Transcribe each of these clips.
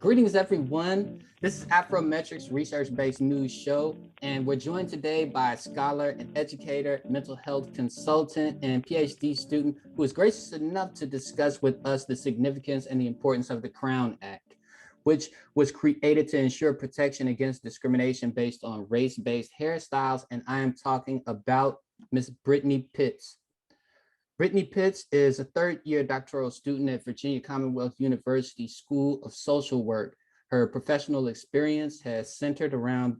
Greetings, everyone. This is Afrometrics research-based news show, and we're joined today by a scholar, an educator, mental health consultant, and PhD student who is gracious enough to discuss with us the significance and the importance of the Crown Act, which was created to ensure protection against discrimination based on race-based hairstyles. And I am talking about Miss Britney Pitts. Britney Pitts is a third-year doctoral student at Virginia Commonwealth University School of Social Work. Her professional experience has centered around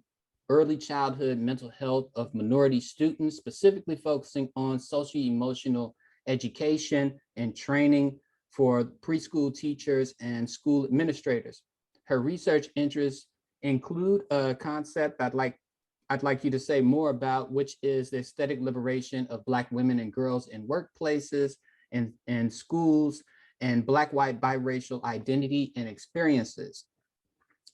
early childhood mental health of minority students, specifically focusing on socio-emotional education and training for preschool teachers and school administrators. Her research interests include a concept I'd like you to say more about, which is the aesthetic liberation of Black women and girls in workplaces and schools, and Black-white biracial identity and experiences.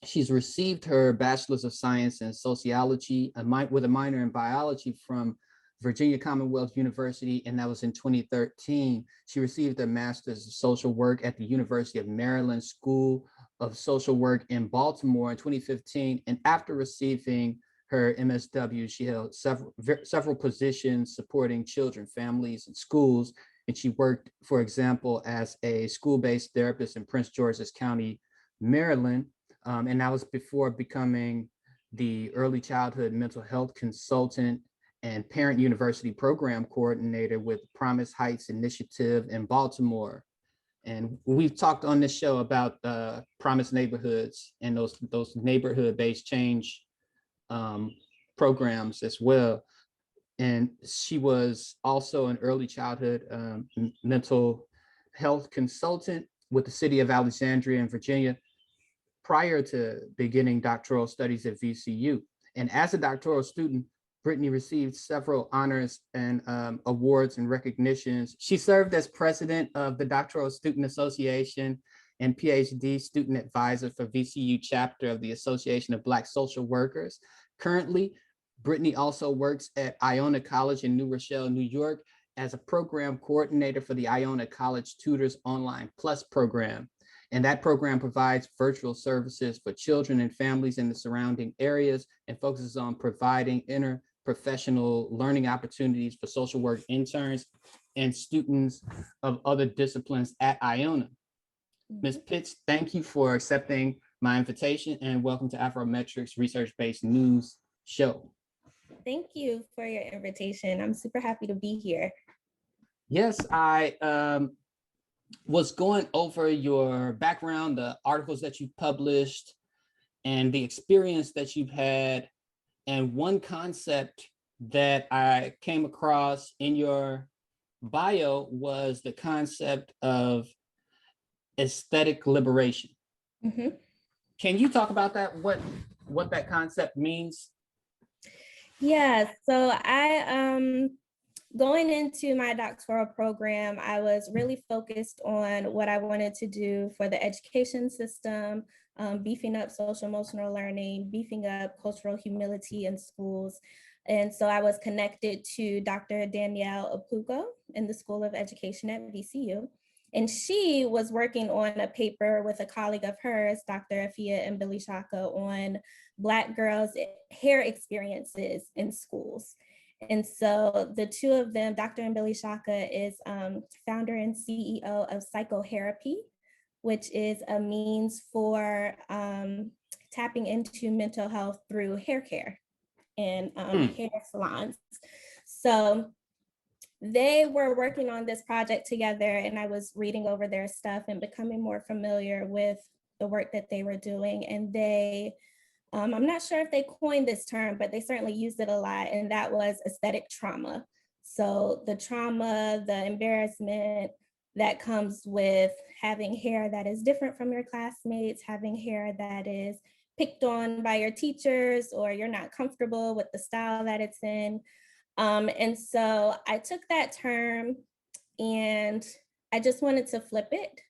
She's received her Bachelor's of Science in Sociology with a minor in biology from Virginia Commonwealth University, and that was in 2013. She received a Master's of Social Work at the University of Maryland School of Social Work in Baltimore in 2015, and after receiving her MSW, she held several positions supporting children, families, and schools. And she worked, for example, as a school-based therapist in Prince George's County, Maryland. And that was before becoming the early childhood mental health consultant and parent university program coordinator with Promise Heights Initiative in Baltimore. And we've talked on this show about Promise neighborhoods and those neighborhood-based change programs as well. And she was also an early childhood mental health consultant with the city of Alexandria in Virginia prior to beginning doctoral studies at VCU. And as a doctoral student, Britney received several honors and awards and recognitions. She served as president of the Doctoral Student Association and PhD student advisor for VCU chapter of the Association of Black Social Workers. Currently, Britney also works at Iona College in New Rochelle, New York, as a program coordinator for the Iona College Tutors Online Plus program. And that program provides virtual services for children and families in the surrounding areas and focuses on providing interprofessional learning opportunities for social work interns and students of other disciplines at Iona. Ms. Pitts, thank you for accepting my invitation and welcome to Afrometrics research-based news show. Thank you for your invitation. I'm super happy to be here. Yes, I was going over your background, the articles that you published, and the experience that you've had. And one concept that I came across in your bio was the concept of aesthetic liberation. Mm-hmm. Can you talk about that? What that concept means? Yeah, so I going into my doctoral program, I was really focused on what I wanted to do for the education system, beefing up social emotional learning, beefing up cultural humility in schools. And so I was connected to Dr. Danielle Apugo in the School of Education at VCU. And she was working on a paper with a colleague of hers, Dr. Afia Mbilishaka, on Black girls' hair experiences in schools. And so the two of them, Dr. Mbilishaka is founder and CEO of psychotherapy, which is a means for tapping into mental health through hair care and hair salons. So they were working on this project together, and I was reading over their stuff and becoming more familiar with the work that they were doing. And they, I'm not sure if they coined this term, but they certainly used it a lot, and that was aesthetic trauma. So the trauma, the embarrassment that comes with having hair that is different from your classmates, having hair that is picked on by your teachers, or you're not comfortable with the style that it's in. And so I took that term and I just wanted to flip it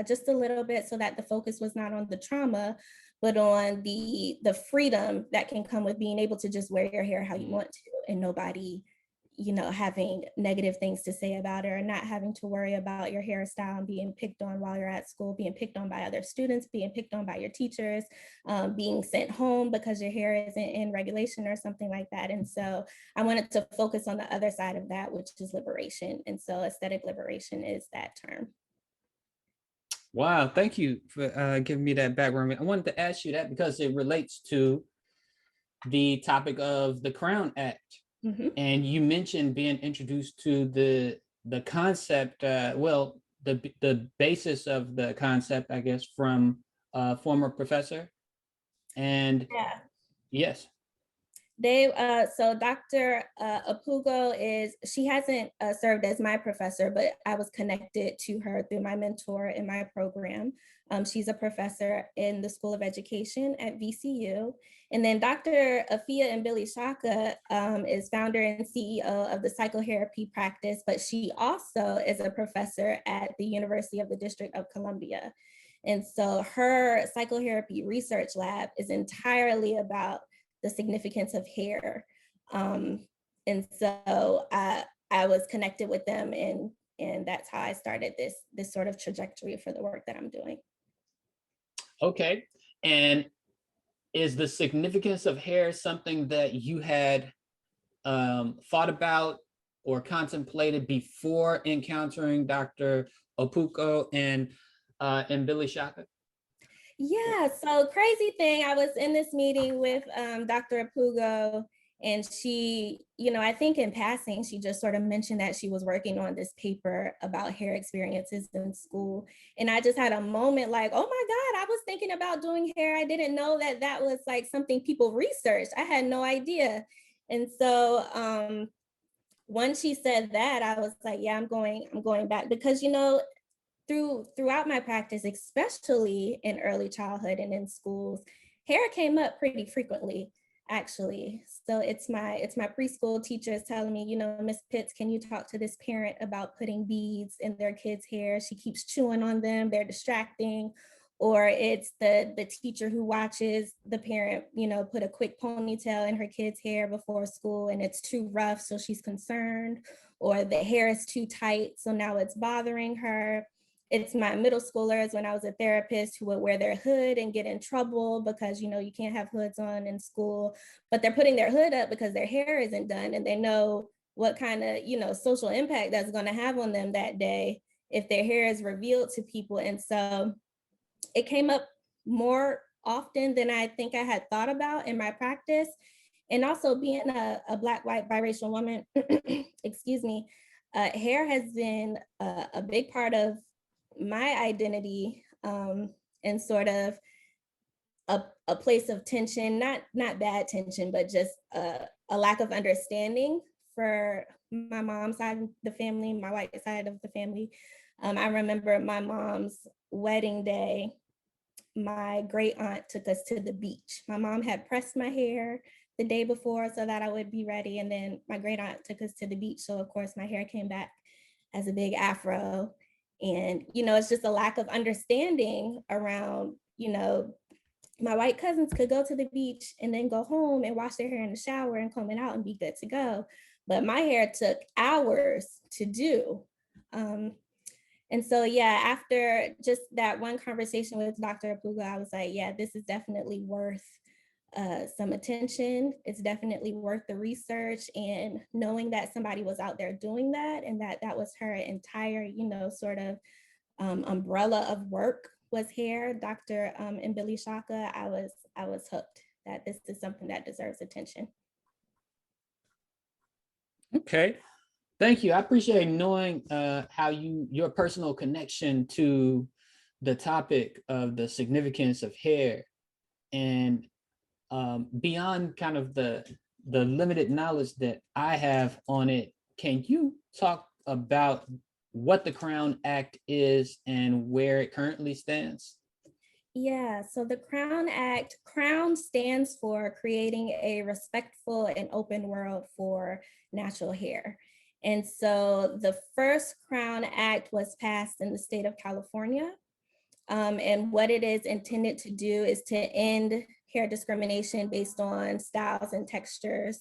just a little bit so that the focus was not on the trauma, but on the freedom that can come with being able to just wear your hair how you want to and nobody having negative things to say about it, or not having to worry about your hairstyle and being picked on while you're at school, being picked on by other students, being picked on by your teachers, being sent home because your hair isn't in regulation or something like that. And so I wanted to focus on the other side of that, which is liberation. And so aesthetic liberation is that term. Wow, thank you for giving me that background. I wanted to ask you that because it relates to the topic of the Crown Act. Mm-hmm. And you mentioned being introduced to the concept, the basis of the concept, I guess, from a former professor. And yeah. Yes. So Dr. Apugo she hasn't served as my professor, but I was connected to her through my mentor in my program. She's a professor in the School of Education at VCU. And then Dr. Afia and Billy Shaka is founder and CEO of the psychotherapy practice, but she also is a professor at the University of the District of Columbia. And so her psychotherapy research lab is entirely about the significance of hair. And so I was connected with them, and that's how I started this sort of trajectory for the work that I'm doing. Okay. And is the significance of hair something that you had thought about or contemplated before encountering Dr. Opuko and Billy Shaka? Yeah, so crazy thing, I was in this meeting with Dr. Apugo, and she, I think in passing, she just sort of mentioned that she was working on this paper about hair experiences in school. And I just had a moment like, oh my God, I was thinking about doing hair. I didn't know that that was like something people researched. I had no idea. And so once she said that, I was like, yeah, I'm going back, because, throughout my practice, especially in early childhood and in schools, hair came up pretty frequently, actually. So it's my preschool teachers telling me, Miss Pitts, can you talk to this parent about putting beads in their kids' hair? She keeps chewing on them, they're distracting. Or it's the teacher who watches the parent, put a quick ponytail in her kid's hair before school and it's too rough, so she's concerned. Or the hair is too tight, so now it's bothering her. It's my middle schoolers, when I was a therapist, who would wear their hood and get in trouble because, you can't have hoods on in school, but they're putting their hood up because their hair isn't done, and they know what kind of, social impact that's going to have on them that day if their hair is revealed to people. And so it came up more often than I think I had thought about in my practice. And also being a Black, white, biracial woman, excuse me, hair has been a big part of my identity, and sort of a place of tension, not bad tension, but just a lack of understanding for my mom's side of the family, my white side of the family. I remember my mom's wedding day, my great aunt took us to the beach. My mom had pressed my hair the day before so that I would be ready. And then my great aunt took us to the beach. So of course my hair came back as a big afro. And, it's just a lack of understanding around, my white cousins could go to the beach and then go home and wash their hair in the shower and comb it out and be good to go. But my hair took hours to do. And so, yeah, after just that one conversation with Dr. Apuga, I was like, yeah, this is definitely worth some attention. It's definitely worth the research, and knowing that somebody was out there doing that, and that was her entire, sort of umbrella of work was hair. Dr. And Billy Shaka, I was hooked that this is something that deserves attention. Okay. Thank you. I appreciate knowing how your personal connection to the topic of the significance of hair, and beyond kind of the limited knowledge that I have on it. Can you talk about what the Crown Act is and where it currently stands? Yeah, so the Crown Act, Crown stands for Creating a Respectful and Open World for Natural Hair. And so the first Crown Act was passed in the state of California. And what it is intended to do is to end hair discrimination based on styles and textures.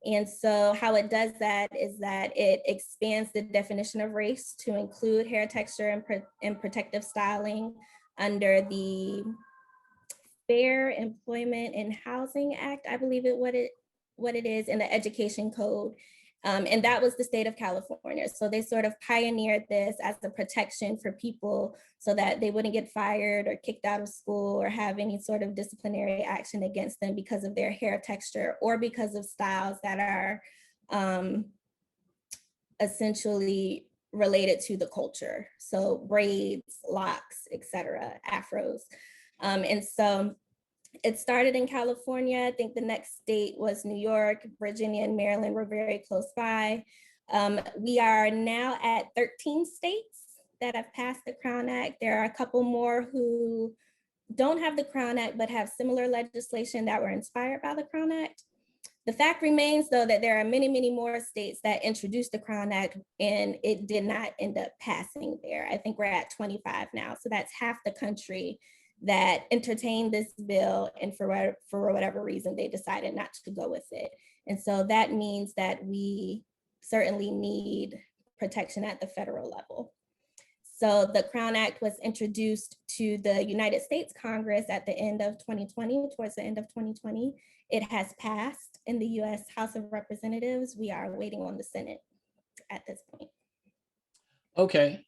And so how it does that is that it expands the definition of race to include hair texture and protective styling under the Fair Employment and Housing Act, I believe what it is, in the Education Code. And that was the state of California. So they sort of pioneered this as a protection for people so that they wouldn't get fired or kicked out of school or have any sort of disciplinary action against them because of their hair texture or because of styles that are essentially related to the culture. So braids, locks, etc., afros. And so it started in California. I think the next state was New York. Virginia and Maryland were very close by. We are now at 13 states that have passed the Crown Act. There are a couple more who don't have the Crown Act, but have similar legislation that were inspired by the Crown Act. The fact remains, though, that there are many, many more states that introduced the Crown Act and it did not end up passing there. I think we're at 25 now. So that's half the country that entertained this bill, and for whatever reason, they decided not to go with it. And so that means that we certainly need protection at the federal level. So the Crown Act was introduced to the United States Congress at the end of 2020, towards the end of 2020. It has passed in the US House of Representatives. We are waiting on the Senate at this point. Okay.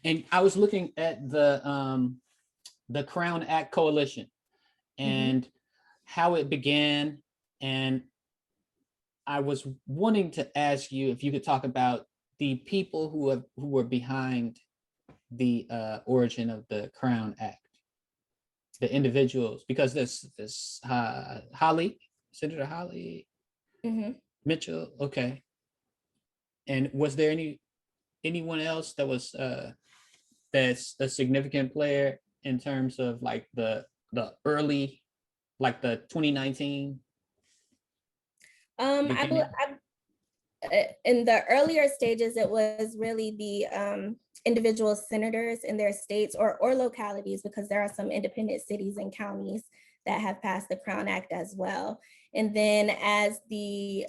And I was looking at the Crown Act Coalition and how it began. And I was wanting to ask you if you could talk about the people who were behind the origin of the Crown Act, the individuals, because this Holly, Senator Holly Mitchell. Okay. And was there anyone else that was that's a significant player in terms of like the early, like the 2019? In the earlier stages, it was really the individual senators in their states or localities, because there are some independent cities and counties that have passed the Crown Act as well. And then as the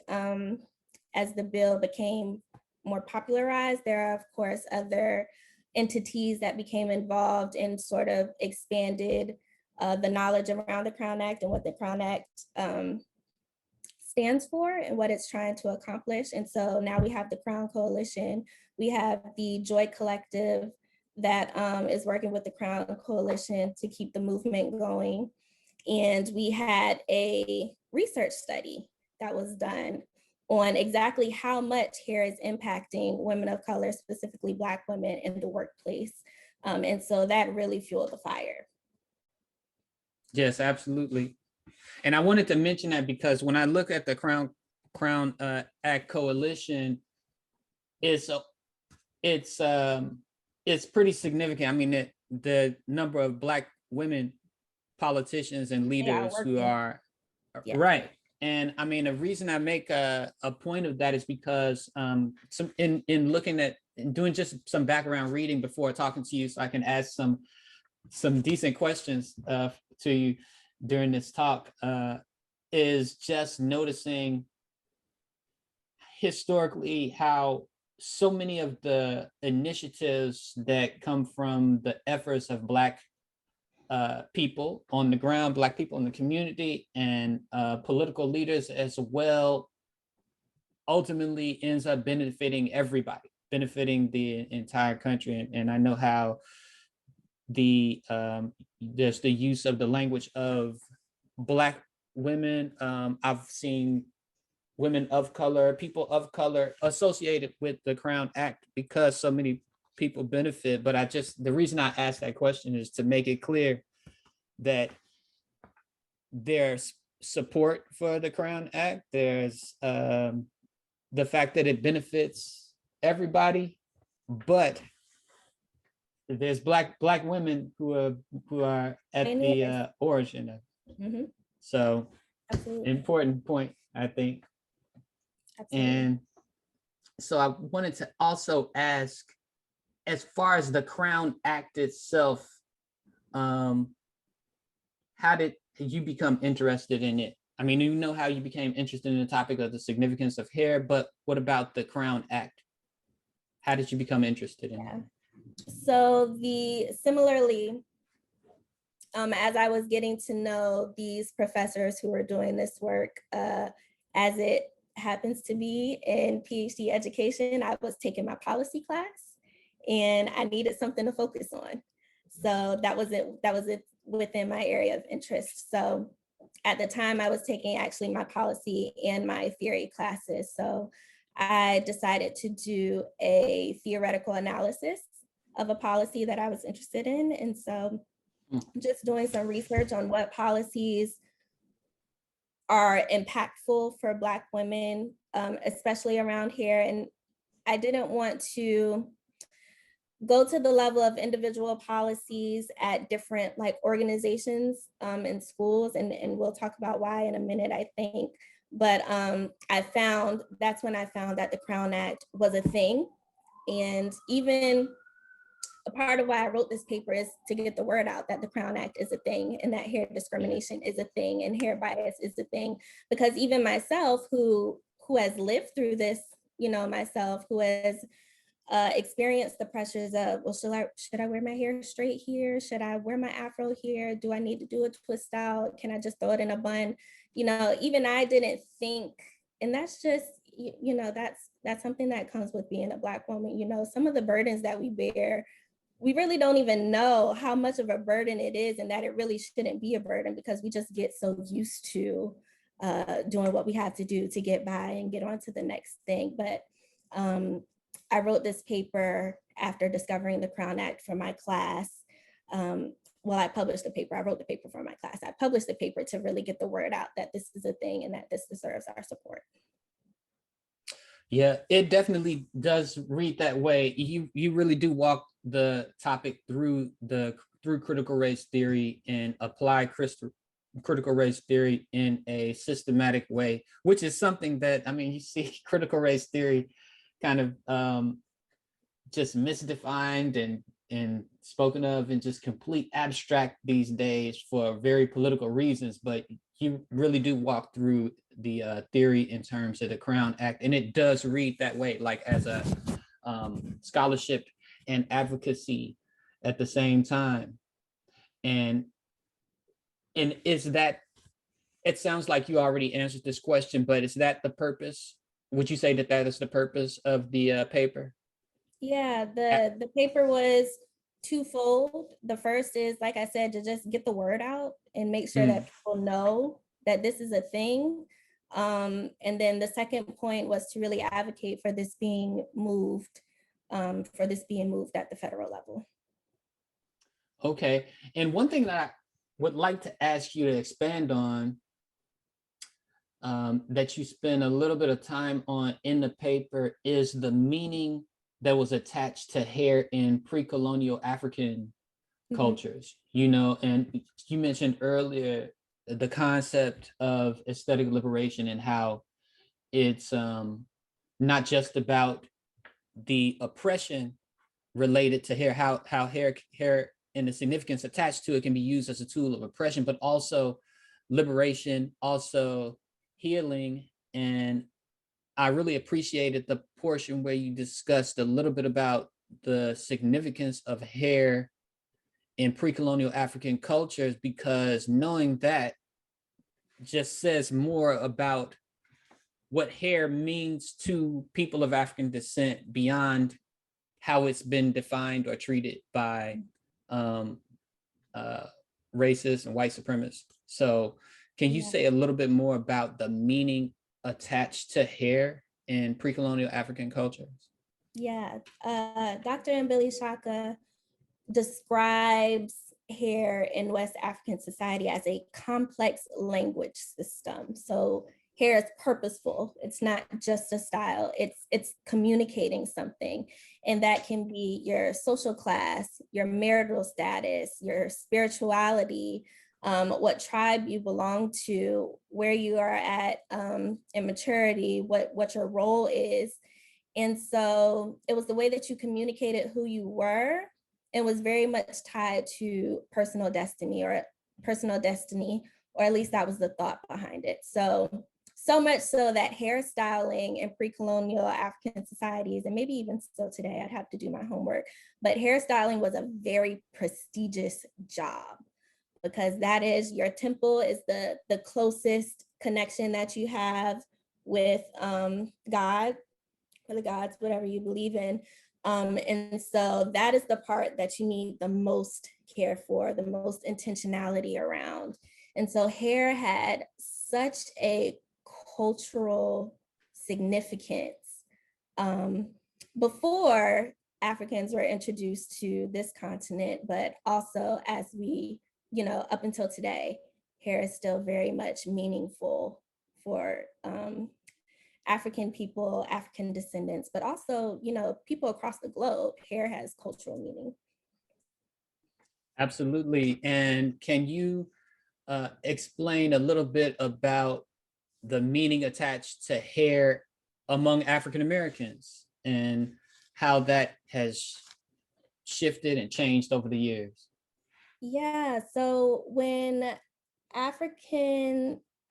bill became more popularized, there are of course other entities that became involved and sort of expanded the knowledge around the Crown Act and what the Crown Act stands for and what it's trying to accomplish. And so now we have the Crown Coalition, we have the Joy Collective that is working with the Crown Coalition to keep the movement going. And we had a research study that was done on exactly how much hair is impacting women of color, specifically Black women in the workplace. And so that really fueled the fire. Yes, absolutely. And I wanted to mention that because when I look at the Crown Act Coalition, it's pretty significant. I mean, the number of Black women politicians and leaders who are right. And I mean, the reason I make a point of that is because in looking at doing just some background reading before talking to you, so I can ask some decent questions to you during this talk, is just noticing historically how so many of the initiatives that come from the efforts of Black people on the ground, Black people in the community, and political leaders as well, ultimately ends up benefiting everybody, benefiting the entire country. And I know how there's the use of the language of Black women. I've seen women of color, people of color associated with the Crown Act because so many people benefit. But the reason I asked that question is to make it clear that there's support for the Crown Act. There's the fact that it benefits everybody, but there's black women who are at the origin of it. So absolutely. Important point, I think. Absolutely. And so I wanted to also ask, as far as the Crown Act itself, how did you become interested in it? I mean, you know how you became interested in the topic of the significance of hair, but what about the Crown Act? How did you become interested in it? So similarly, as I was getting to know these professors who were doing this work, as it happens to be in PhD education, I was taking my policy class and I needed something to focus on. So that was it within my area of interest. So at the time I was taking actually my policy and my theory classes. So I decided to do a theoretical analysis of a policy that I was interested in. And so just doing some research on what policies are impactful for Black women, especially around here. And I didn't want to go to the level of individual policies at different like organizations and schools, and we'll talk about why in a minute, I think. But that's when I found that the Crown Act was a thing. And even a part of why I wrote this paper is to get the word out that the Crown Act is a thing and that hair discrimination is a thing and hair bias is a thing. Because even myself, who has lived through this, myself, who has experienced the pressures of, well, should I wear my hair straight here? Should I wear my afro here? Do I need to do a twist out? Can I just throw it in a bun? Even I didn't think, and that's just, that's something that comes with being a Black woman. Some of the burdens that we bear, we really don't even know how much of a burden it is, and that it really shouldn't be a burden because we just get so used to doing what we have to do to get by and get on to the next thing. But I wrote this paper after discovering the Crown Act for my class. I published the paper. I wrote the paper for my class. I published the paper to really get the word out that this is a thing and that this deserves our support. Yeah, it definitely does read that way. You really do walk the topic through critical race theory and apply critical race theory in a systematic way, which is something that, I mean, you see critical race theory kind of just misdefined and spoken of in just complete abstract these days for very political reasons, but you really do walk through the theory in terms of the Crown Act, and it does read that way, like as a scholarship and advocacy at the same time. And is that, it sounds like you already answered this question, but is that the purpose? Would you say that that is the purpose of the paper? Yeah, the paper was twofold. The first is, like I said, to just get the word out and make sure that people know that this is a thing. And then the second point was to really advocate for this being moved, at the federal level. Okay. And one thing that I would like to ask you to expand on, that you spend a little bit of time on in the paper, is the meaning that was attached to hair in pre-colonial African cultures, and you mentioned earlier the concept of aesthetic liberation and how it's not just about the oppression related to hair, how hair and the significance attached to it can be used as a tool of oppression, but also liberation, also healing. And I really appreciated the portion where you discussed a little bit about the significance of hair in pre-colonial African cultures, because knowing that just says more about what hair means to people of African descent beyond how it's been defined or treated by racists and white supremacists. So can you say a little bit more about the meaning attached to hair in pre-colonial African cultures? Yeah, Dr. Mbili Shaka describes hair in West African society as a complex language system. So hair is purposeful. It's not just a style. It's communicating something. And that can be your social class, your marital status, your spirituality, what tribe you belong to, where you are at in maturity, what your role is. And so it was the way that you communicated who you were. It was very much tied to personal destiny or at least that was the thought behind it. So much so that hairstyling in pre-colonial African societies, and maybe even still today, I'd have to do my homework, but hairstyling was a very prestigious job, because that is, your temple is the closest connection that you have with God, or the gods, whatever you believe in. And so that is the part that you need the most care for, the most intentionality around. And so hair had such a cultural significance before Africans were introduced to this continent, but also as we, up until today, hair is still very much meaningful for African people, African descendants, but also, people across the globe. Hair has cultural meaning. Absolutely. And can you explain a little bit about the meaning attached to hair among African Americans and how that has shifted and changed over the years? Yeah, so when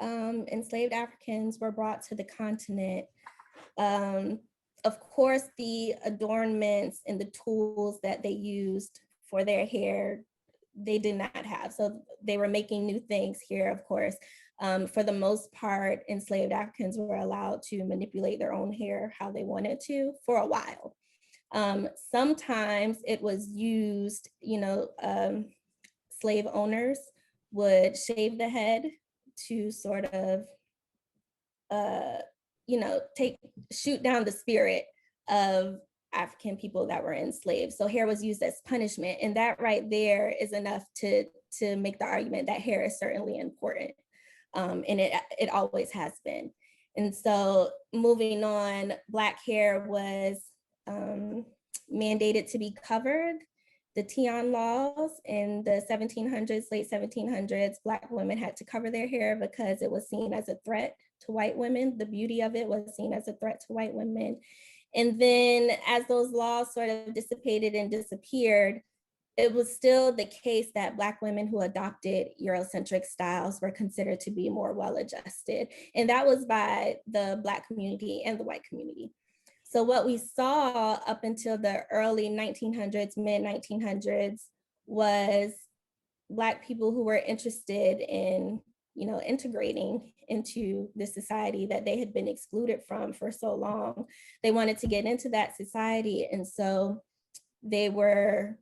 enslaved Africans were brought to the continent, of course, the adornments and the tools that they used for their hair, they did not have. So they were making new things here, of course. For the most part, enslaved Africans were allowed to manipulate their own hair how they wanted to for a while. Sometimes it was used, slave owners would shave the head to sort of, shoot down the spirit of African people that were enslaved. So hair was used as punishment. And that right there is enough to make the argument that hair is certainly important. And it always has been. And so moving on, Black hair was mandated to be covered. The Tian laws in the 1700s, late 1700s, Black women had to cover their hair because it was seen as a threat to white women. The beauty of it was seen as a threat to white women. And then as those laws sort of dissipated and disappeared, it was still the case that Black women who adopted Eurocentric styles were considered to be more well-adjusted. And that was by the Black community and the white community. So what we saw up until the early 1900s, mid 1900s, was Black people who were interested in, integrating into the society that they had been excluded from for so long. They wanted to get into that society. And so they were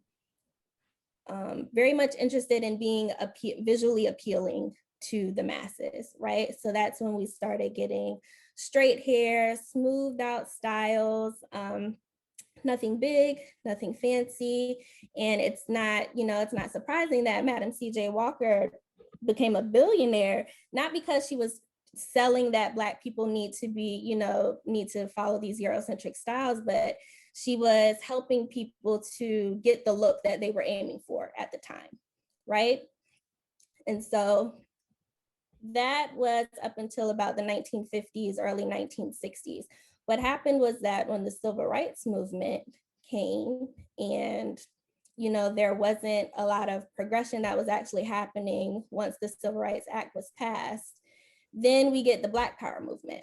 very much interested in being visually appealing to the masses, right? So that's when we started getting straight hair, smoothed out styles, nothing big, nothing fancy. And it's not surprising that Madam C.J. Walker became a billionaire, not because she was selling that Black people need to follow these Eurocentric styles, but she was helping people to get the look that they were aiming for at the time, right? And so that was up until about the 1950s, early 1960s. What happened was that when the civil rights movement came and, there wasn't a lot of progression that was actually happening once the Civil Rights Act was passed, then we get the Black Power movement,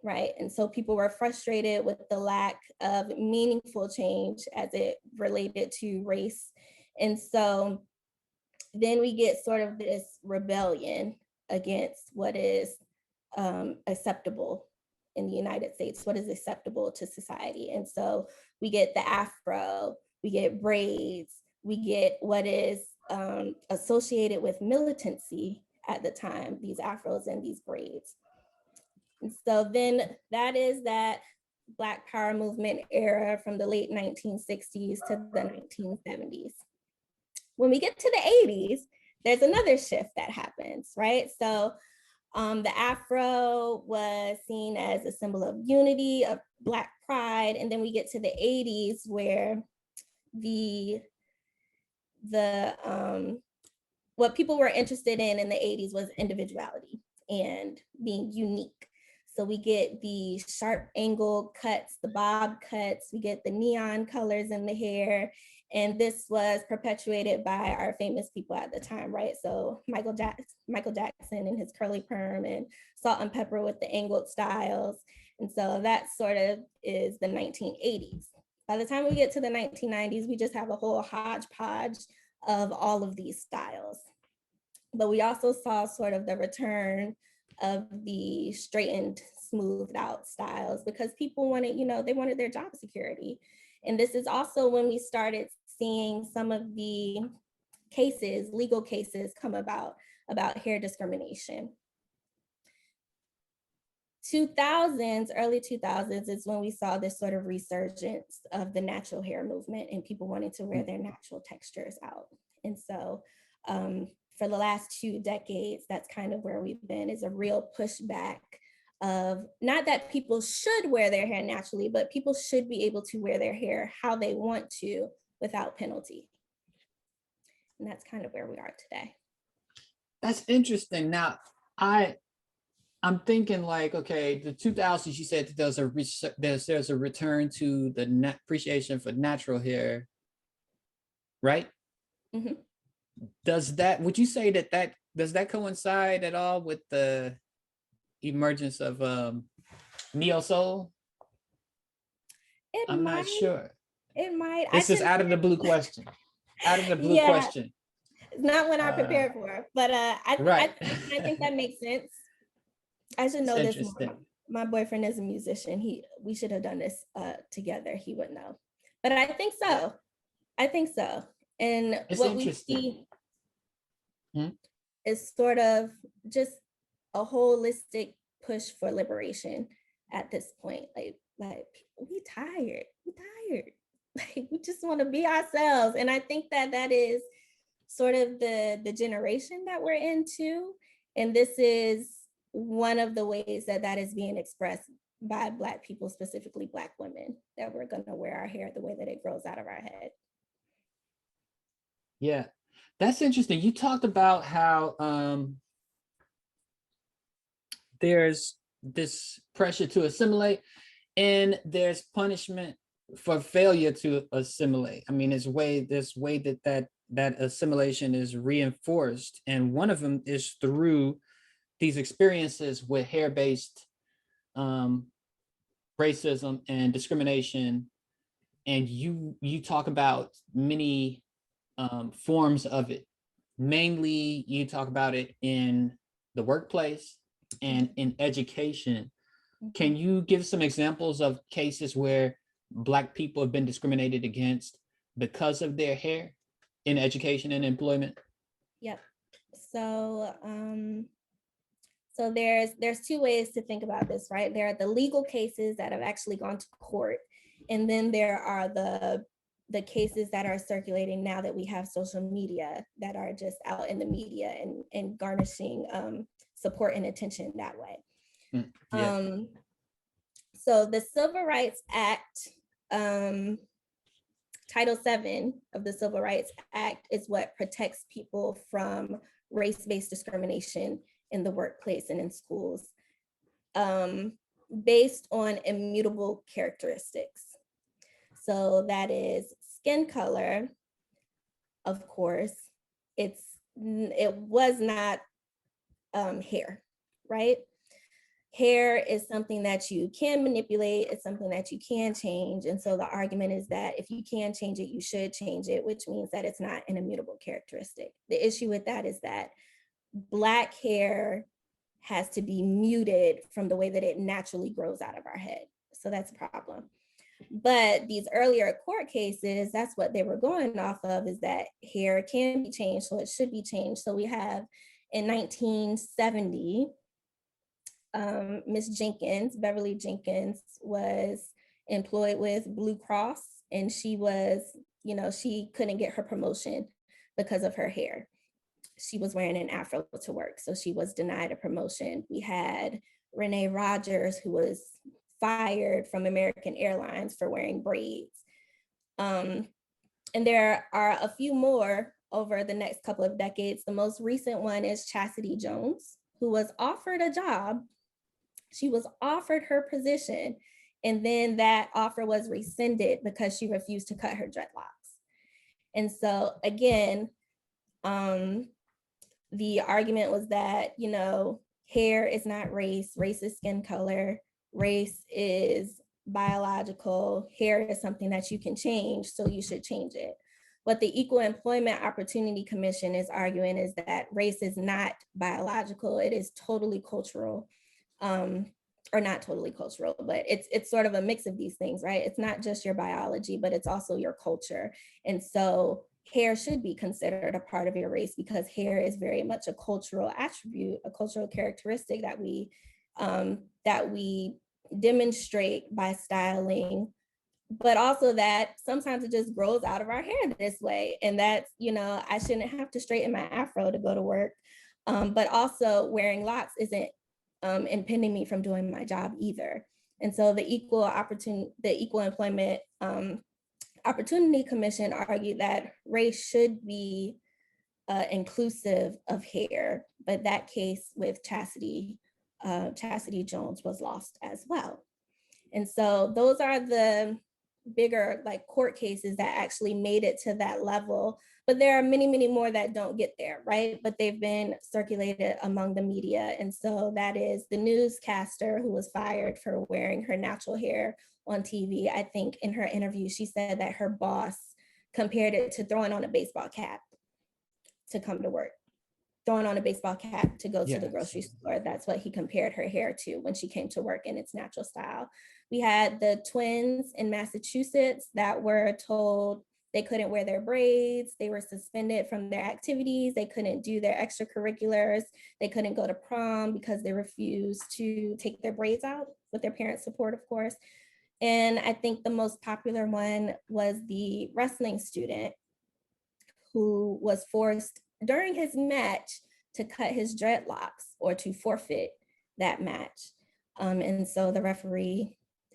right? And so people were frustrated with the lack of meaningful change as it related to race. And so then we get sort of this rebellion against what is acceptable in the United States, what is acceptable to society. And so we get the Afro, we get braids, we get what is associated with militancy at the time, these Afros and these braids. And so then that is that Black Power movement era from the late 1960s to the 1970s. When we get to the 80s, there's another shift that happens, right? So the Afro was seen as a symbol of unity, of Black pride. And then we get to the 80s where what people were interested in the 80s was individuality and being unique. So we get the sharp angle cuts, the bob cuts, we get the neon colors in the hair. And this was perpetuated by our famous people at the time, right? So Michael Jackson and his curly perm, and Salt and Pepper with the angled styles. And so that sort of is the 1980s. By the time we get to the 1990s, we just have a whole hodgepodge of all of these styles. But we also saw sort of the return of the straightened, smoothed out styles because people wanted, they wanted their job security. And this is also when we started seeing some of the cases, legal cases come about hair discrimination. 2000s, early 2000s is when we saw this sort of resurgence of the natural hair movement and people wanting to wear their natural textures out. And so for the last 2 decades, that's kind of where we've been, is a real pushback of not that people should wear their hair naturally, but people should be able to wear their hair how they want to without penalty. And that's kind of where we are today. That's interesting. Now, I'm thinking like, okay, the 2000s, you said that there's a return to the appreciation for natural hair, right? Mm-hmm. Would you say does that coincide at all with the emergence of neo soul? I'm not sure. It might. This is out of the blue question. Out of the blue question. It's not what I prepared for, but I think that makes sense. I should know this more. My boyfriend is a musician. We should have done this together. He would know. But I think so. And it's what we see is sort of just a holistic push for liberation at this point. Like we tired. Like we just want to be ourselves. And I think that is sort of the generation that we're into. And this is one of the ways that is being expressed by Black people, specifically Black women, that we're going to wear our hair the way that it grows out of our head. Yeah, that's interesting. You talked about how there's this pressure to assimilate and there's punishment for failure to assimilate. I mean, this way that assimilation is reinforced. And one of them is through these experiences with hair-based racism and discrimination. And you talk about many forms of it. Mainly, you talk about it in the workplace and in education. Can you give some examples of cases where Black people have been discriminated against because of their hair in education and employment? Yep. So there's 2 ways to think about this, right? There are the legal cases that have actually gone to court, and then there are the cases that are circulating now that we have social media that are just out in the media and garnishing support and attention that way. Yeah. So the Civil Rights Act, Title VII of the Civil Rights Act is what protects people from race-based discrimination in the workplace and in schools, based on immutable characteristics. So that is skin color, of course. It was not hair, right? Hair is something that you can manipulate. It's something that you can change. And so the argument is that if you can change it, you should change it, which means that it's not an immutable characteristic. The issue with that is that Black hair has to be muted from the way that it naturally grows out of our head. So that's a problem. But these earlier court cases, that's what they were going off of, is that hair can be changed, so it should be changed. So we have in 1970, Miss Jenkins, Beverly Jenkins, was employed with Blue Cross, and she was, she couldn't get her promotion because of her hair. She was wearing an afro to work, so she was denied a promotion. We had Renee Rogers, who was fired from American Airlines for wearing braids. And there are a few more over the next couple of decades. The most recent one is Chastity Jones, who was offered a job. She was offered her position, and then that offer was rescinded because she refused to cut her dreadlocks. And so again, the argument was that, hair is not race, race is skin color, race is biological, hair is something that you can change, so you should change it. What the Equal Employment Opportunity Commission is arguing is that race is not biological, it is totally cultural, or not totally cultural, but it's sort of a mix of these things, right? It's not just your biology, but it's also your culture. And so hair should be considered a part of your race because hair is very much a cultural attribute, a cultural characteristic that we demonstrate by styling, but also that sometimes it just grows out of our hair this way. And that's, I shouldn't have to straighten my afro to go to work. But also wearing locks isn't impeding me from doing my job either. And so the Equal Employment Opportunity Commission argued that race should be inclusive of hair, but that case with Chastity Jones was lost as well. And so those are the bigger court cases that actually made it to that level, but there are many, many more that don't get there, right? But they've been circulated among the media. And so that is the newscaster who was fired for wearing her natural hair on TV. I think in her interview, she said that her boss compared it to throwing on a baseball cap to come to work, throwing on a baseball cap to go to the grocery store. That's what he compared her hair to when she came to work in its natural style. We had the twins in Massachusetts that were told they couldn't wear their braids. They were suspended from their activities. They couldn't do their extracurriculars. They couldn't go to prom because they refused to take their braids out with their parents' support, of course. And I think the most popular one was the wrestling student who was forced during his match to cut his dreadlocks or to forfeit that match. And so the referee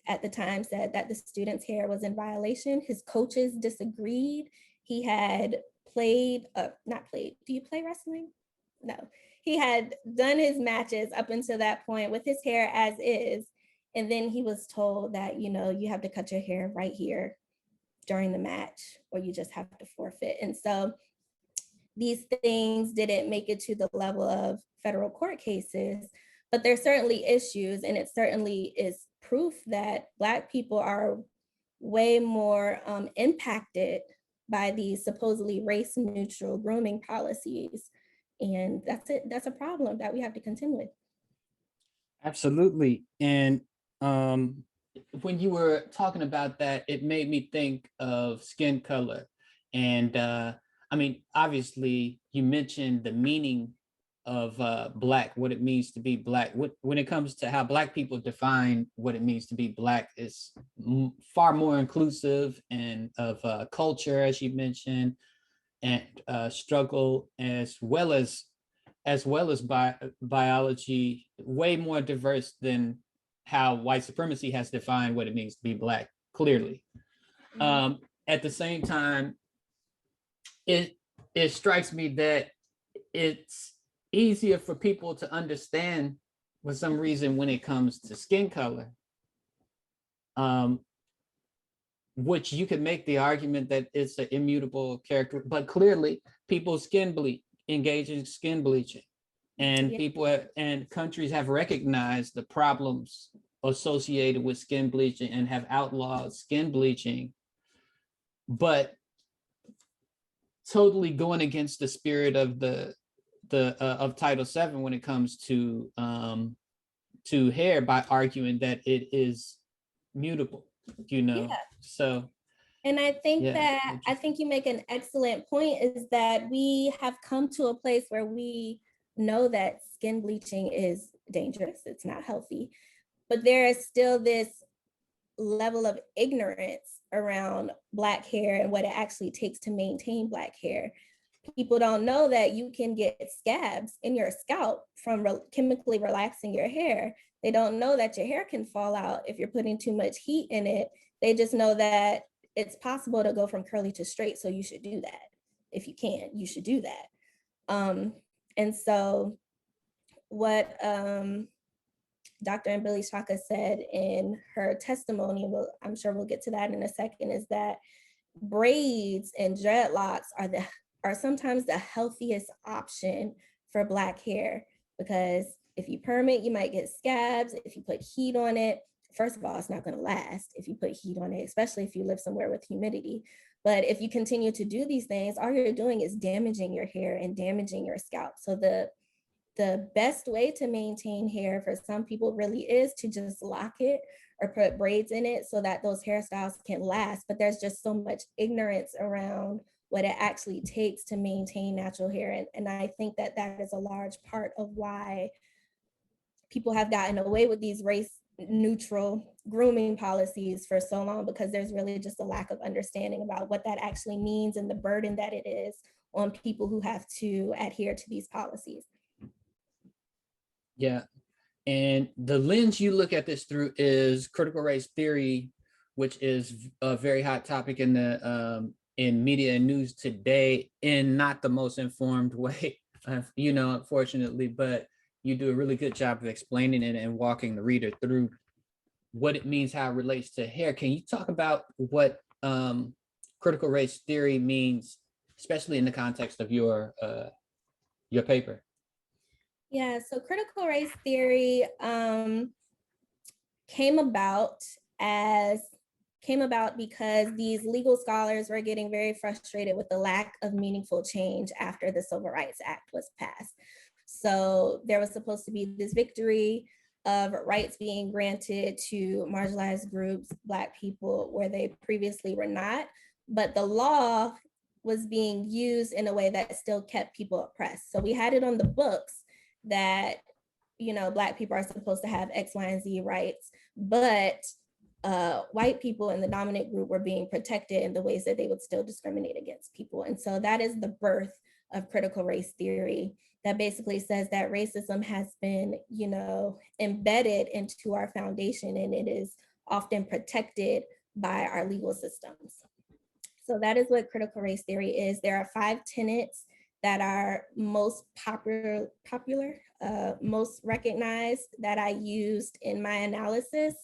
at the time said that the student's hair was in violation. His coaches disagreed. He had not played, do you play wrestling? No. He had done his matches up until that point with his hair as is. And then he was told that, you have to cut your hair right here during the match, or you just have to forfeit. And so these things didn't make it to the level of federal court cases, but there's certainly issues, and it certainly is proof that Black people are way more impacted by these supposedly race-neutral grooming policies. And that's a problem that we have to contend with. Absolutely. And when you were talking about that, it made me think of skin color. And obviously you mentioned the meaning of Black, what it means to be Black. When it comes to how Black people define what it means to be Black, is far more inclusive and of culture, as you mentioned, and struggle, as well as biology, way more diverse than how white supremacy has defined what it means to be Black, clearly. At the same time, it strikes me that it's easier for people to understand for some reason when it comes to skin color, which you could make the argument that it's an immutable character, but clearly people engage in skin bleaching, and people and countries have recognized the problems associated with skin bleaching and have outlawed skin bleaching, but totally going against the spirit of of Title VII when it comes to hair, by arguing that it is mutable, So. And I think I think you make an excellent point, is that we have come to a place where we know that skin bleaching is dangerous, it's not healthy, but there is still this level of ignorance around Black hair and what it actually takes to maintain Black hair. People don't know that you can get scabs in your scalp from chemically relaxing your hair. They don't know that your hair can fall out if you're putting too much heat in it. They just know that it's possible to go from curly to straight, so you should do that. If you can, you should do that. And so what Dr. Billy Shaka said in her testimony, I'm sure we'll get to that in a second, is that braids and dreadlocks are sometimes the healthiest option for Black hair, because if you perm it, you might get scabs. If you put heat on it, first of all, it's not going to last if you put heat on it, especially if you live somewhere with humidity. But if you continue to do these things, all you're doing is damaging your hair and damaging your scalp. So the best way to maintain hair for some people really is to just lock it or put braids in it so that those hairstyles can last. But there's just so much ignorance around what it actually takes to maintain natural hair. And I think that that is a large part of why people have gotten away with these race neutral grooming policies for so long, because there's really just a lack of understanding about what that actually means and the burden that it is on people who have to adhere to these policies. Yeah. And the lens you look at this through is critical race theory, which is a very hot topic in the in media and news today, in not the most informed way, unfortunately, but you do a really good job of explaining it and walking the reader through what it means, how it relates to hair. Can you talk about what critical race theory means, especially in the context of your paper? Yeah, so critical race theory came about because these legal scholars were getting very frustrated with the lack of meaningful change after the Civil Rights Act was passed. So there was supposed to be this victory of rights being granted to marginalized groups, Black people, where they previously were not, but the law was being used in a way that still kept people oppressed. So we had it on the books that, Black people are supposed to have X, Y, and Z rights, but white people in the dominant group were being protected in the ways that they would still discriminate against people. And so that is the birth of critical race theory, that basically says that racism has been, embedded into our foundation, and it is often protected by our legal systems. So that is what critical race theory is. There are 5 tenets that are most popular, most recognized, that I used in my analysis.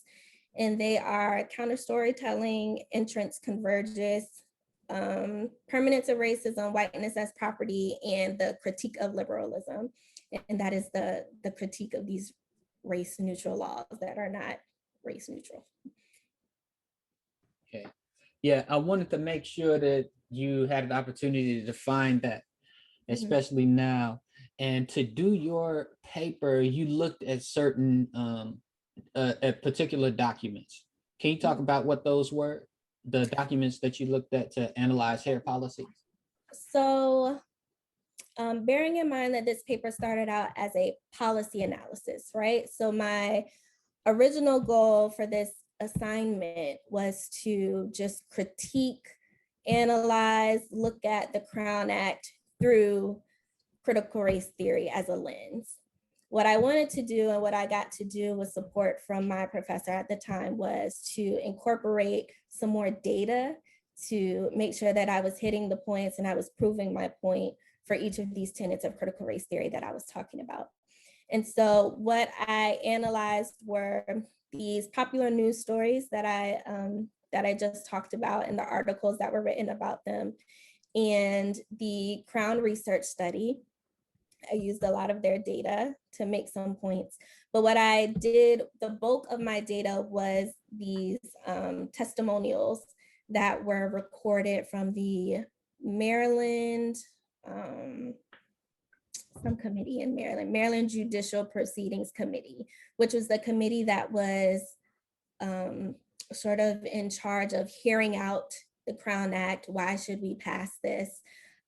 And they are counter storytelling, entrance converges, permanence of racism, whiteness as property, and the critique of liberalism. And that is the critique of these race neutral laws that are not race neutral. Okay. Yeah, I wanted to make sure that you had an opportunity to define that, especially now. And to do your paper, you looked at certain at particular documents. Can you talk about what those were, the documents that you looked at to analyze hair policies? So bearing in mind that this paper started out as a policy analysis, right? So my original goal for this assignment was to just critique, analyze, look at the Crown Act through critical race theory as a lens. What I wanted to do and what I got to do with support from my professor at the time was to incorporate some more data to make sure that I was hitting the points and I was proving my point for each of these tenets of critical race theory that I was talking about. And so what I analyzed were these popular news stories that I just talked about, and the articles that were written about them, and the Crown research study. I used a lot of their data to make some points. But what I did, the bulk of my data was these testimonials that were recorded from the Maryland, some committee in Maryland Judicial Proceedings Committee, which was the committee that was sort of in charge of hearing out the Crown Act. Why should we pass this?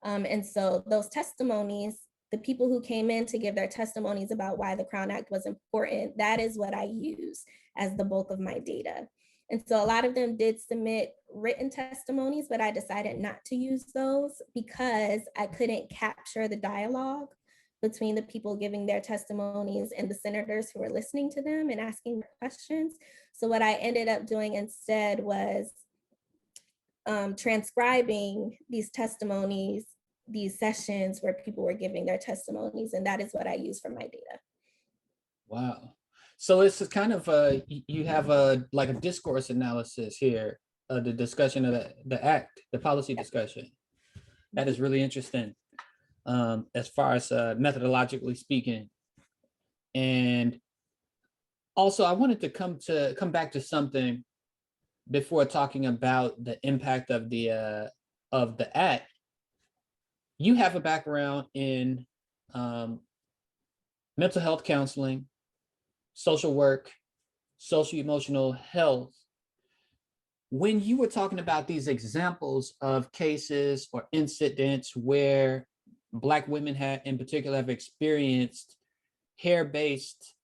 And so those testimonies, the people who came in to give their testimonies about why the Crown Act was important, that is what I use as the bulk of my data. And so a lot of them did submit written testimonies, but I decided not to use those because I couldn't capture the dialogue between the people giving their testimonies and the senators who were listening to them and asking questions. So what I ended up doing instead was transcribing these testimonies, these sessions where people were giving their testimonies, and that is what I use for my data. Wow. So it's kind of you have a like a discourse analysis here the discussion of the act, the policy discussion. That is really interesting, as far as methodologically speaking. And also, I wanted to come back to something before talking about the impact of the act. You have a background in mental health counseling, social work, social emotional health. When you were talking about these examples of cases or incidents where Black women in particular have experienced hair-based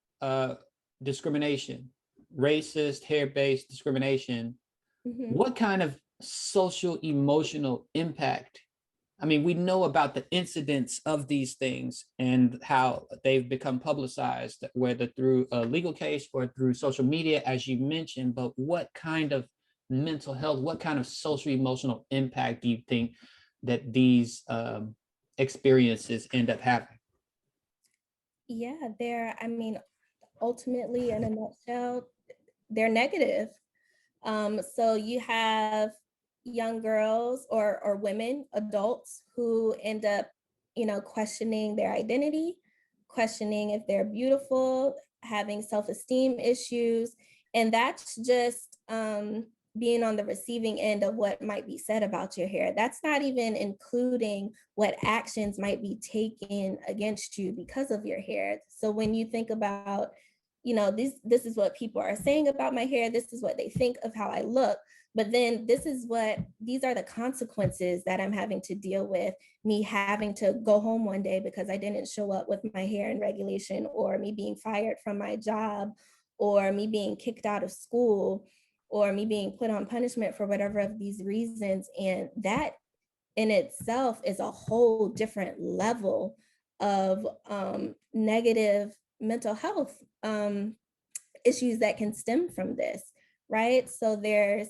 discrimination, racist hair-based discrimination, what kind of social emotional impact? I mean, we know about the incidents of these things and how they've become publicized, whether through a legal case or through social media, as you mentioned, but what kind of mental health, what kind of social emotional impact do you think that these experiences end up having? Yeah, ultimately, in a nutshell, they're negative. So you have young girls or women, adults who end up, questioning their identity, questioning if they're beautiful, having self-esteem issues. And that's just being on the receiving end of what might be said about your hair. That's not even including what actions might be taken against you because of your hair. So when you think about, this is what people are saying about my hair, this is what they think of how I look, but then these are the consequences that I'm having to deal with. Me having to go home one day because I didn't show up with my hair in regulation, or me being fired from my job, or me being kicked out of school, or me being put on punishment for whatever of these reasons. And that in itself is a whole different level of negative mental health issues that can stem from this, right? So there's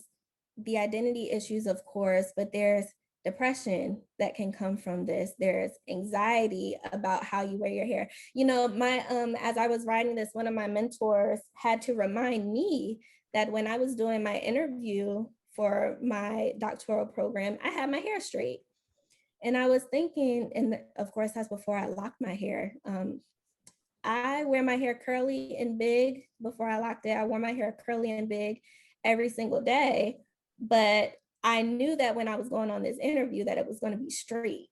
the identity issues, of course, but there's depression that can come from this. There's anxiety about how you wear your hair. My as I was writing this, one of my mentors had to remind me that when I was doing my interview for my doctoral program, I had my hair straight. And I was thinking, and of course, that's before I locked my hair. I wear my hair curly and big. Before I locked it, I wore my hair curly and big every single day. But I knew that when I was going on this interview that it was going to be straight.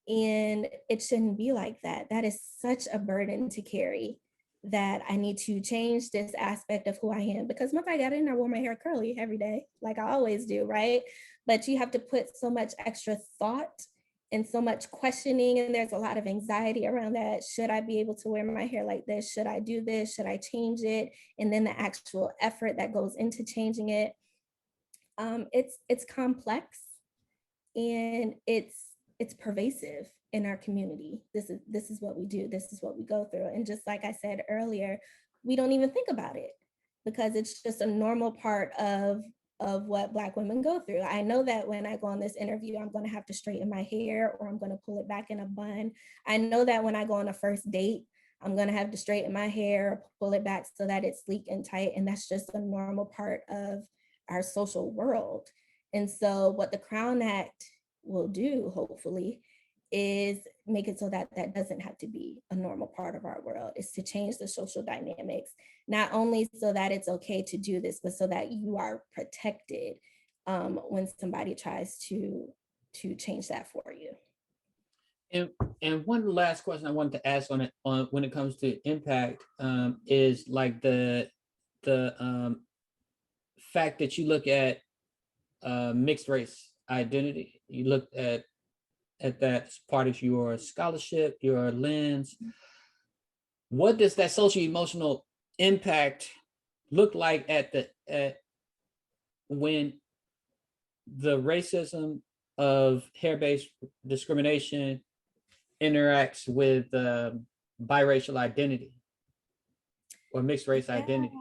And it shouldn't be like that. That is such a burden to carry, that I need to change this aspect of who I am. Because once I got in, I wore my hair curly every day, like I always do, right? But you have to put so much extra thought and so much questioning, and there's a lot of anxiety around that. Should I be able to wear my hair like this? Should I do this? Should I change it? And then the actual effort that goes into changing it. It's complex, and it's pervasive in our community. This is what we do. This is what we go through. And just like I said earlier, we don't even think about it because it's just a normal part of what Black women go through. I know that when I go on this interview, I'm going to have to straighten my hair, or I'm going to pull it back in a bun. I know that when I go on a first date, I'm going to have to straighten my hair, pull it back so that it's sleek and tight. And that's just a normal part of our social world. And so what the Crown Act will do, hopefully, is make it so that that doesn't have to be a normal part of our world. Is to change the social dynamics, not only so that it's okay to do this, but so that you are protected when somebody tries to change that for you. And one last question I wanted to ask on when it comes to impact is like the fact that you look at mixed race identity. You look at that as part of your scholarship, your lens. What does that social emotional impact look like at when the racism of hair-based discrimination interacts with biracial identity or mixed race identity?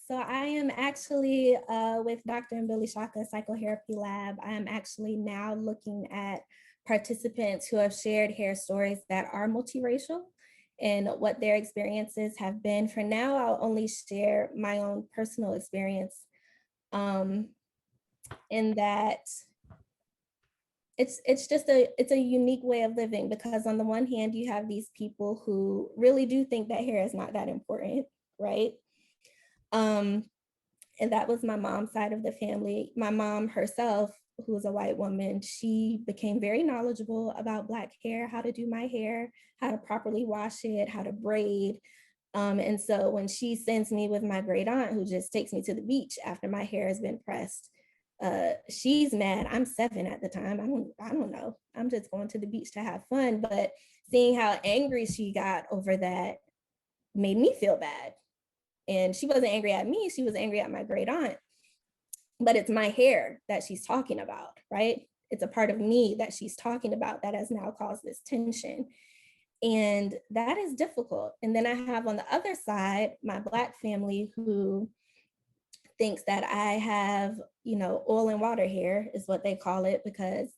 So I am actually with Dr. and Billy Shaka Psychotherapy Lab. I am actually now looking at participants who have shared hair stories that are multiracial and what their experiences have been. For now, I'll only share my own personal experience. in that it's a unique way of living, because on the one hand, you have these people who really do think that hair is not that important, right? And that was my mom's side of the family. My mom herself, who was a white woman, she became very knowledgeable about Black hair, how to do my hair, how to properly wash it, how to braid. And so when she sends me with my great aunt, who just takes me to the beach after my hair has been pressed, she's mad. I'm 7 at the time. I don't know. I'm just going to the beach to have fun. But seeing how angry she got over that made me feel bad. And she wasn't angry at me, she was angry at my great aunt. But it's my hair that she's talking about, right? It's a part of me that she's talking about that has now caused this tension. And that is difficult. And then I have on the other side, my Black family, who thinks that I have, oil and water hair is what they call it, because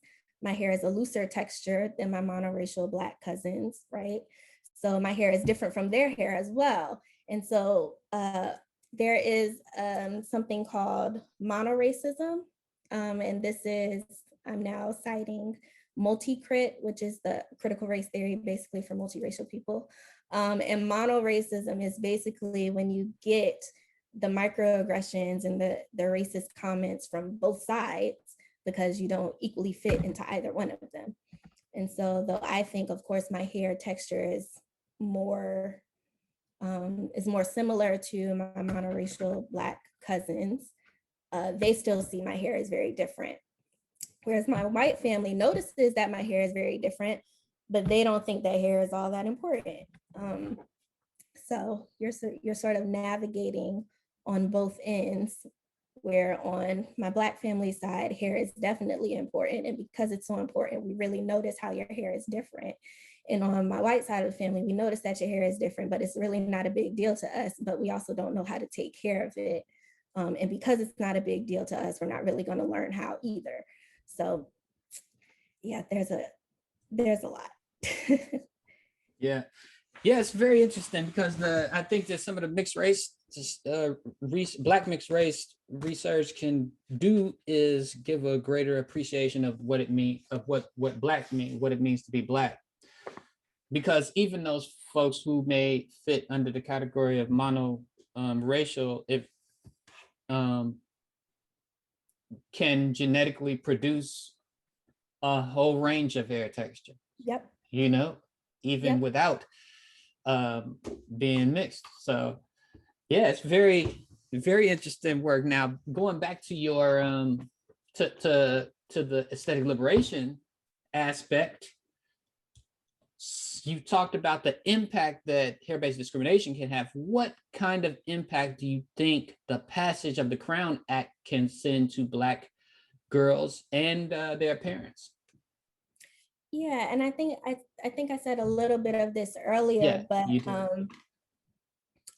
my hair is a looser texture than my monoracial Black cousins, right? So my hair is different from their hair as well. And so there is something called monoracism. And this is, I'm now citing multi-crit, which is the critical race theory basically for multiracial people. And monoracism is basically when you get the microaggressions and the racist comments from both sides because you don't equally fit into either one of them. And so though I think, of course, my hair texture is more similar to my monoracial Black cousins, they still see my hair as very different. Whereas my white family notices that my hair is very different, but they don't think that hair is all that important. So you're sort of navigating on both ends, where on my Black family side, hair is definitely important. And because it's so important, we really notice how your hair is different. And on my white side of the family, we notice that your hair is different, but it's really not a big deal to us, but we also don't know how to take care of it. And because it's not a big deal to us, we're not really going to learn how either. So yeah, there's a lot. Yeah. Yeah, it's very interesting because I think that some of the mixed race, Black mixed race research can do is give a greater appreciation of what it means, of what Black mean, what it means to be Black. Because even those folks who may fit under the category of mono racial, if can genetically produce a whole range of hair texture. Yep. Even without being mixed. So yeah, it's very, very interesting work. Now, going back to your to the aesthetic liberation aspect, you talked about the impact that hair-based discrimination can have. What kind of impact do you think the passage of the Crown Act can send to Black girls and their parents? Yeah, and I think I said a little bit of this earlier, but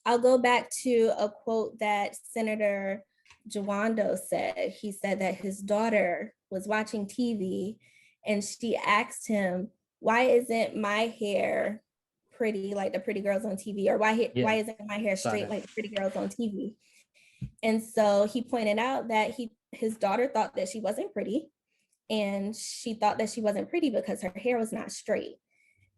I'll go back to a quote that Senator Jawando said. He said that his daughter was watching TV and she asked him, why isn't my hair pretty like the pretty girls on TV? Or why isn't my hair straight like the pretty girls on TV? And so he pointed out that his daughter thought that she wasn't pretty. And she thought that she wasn't pretty because her hair was not straight.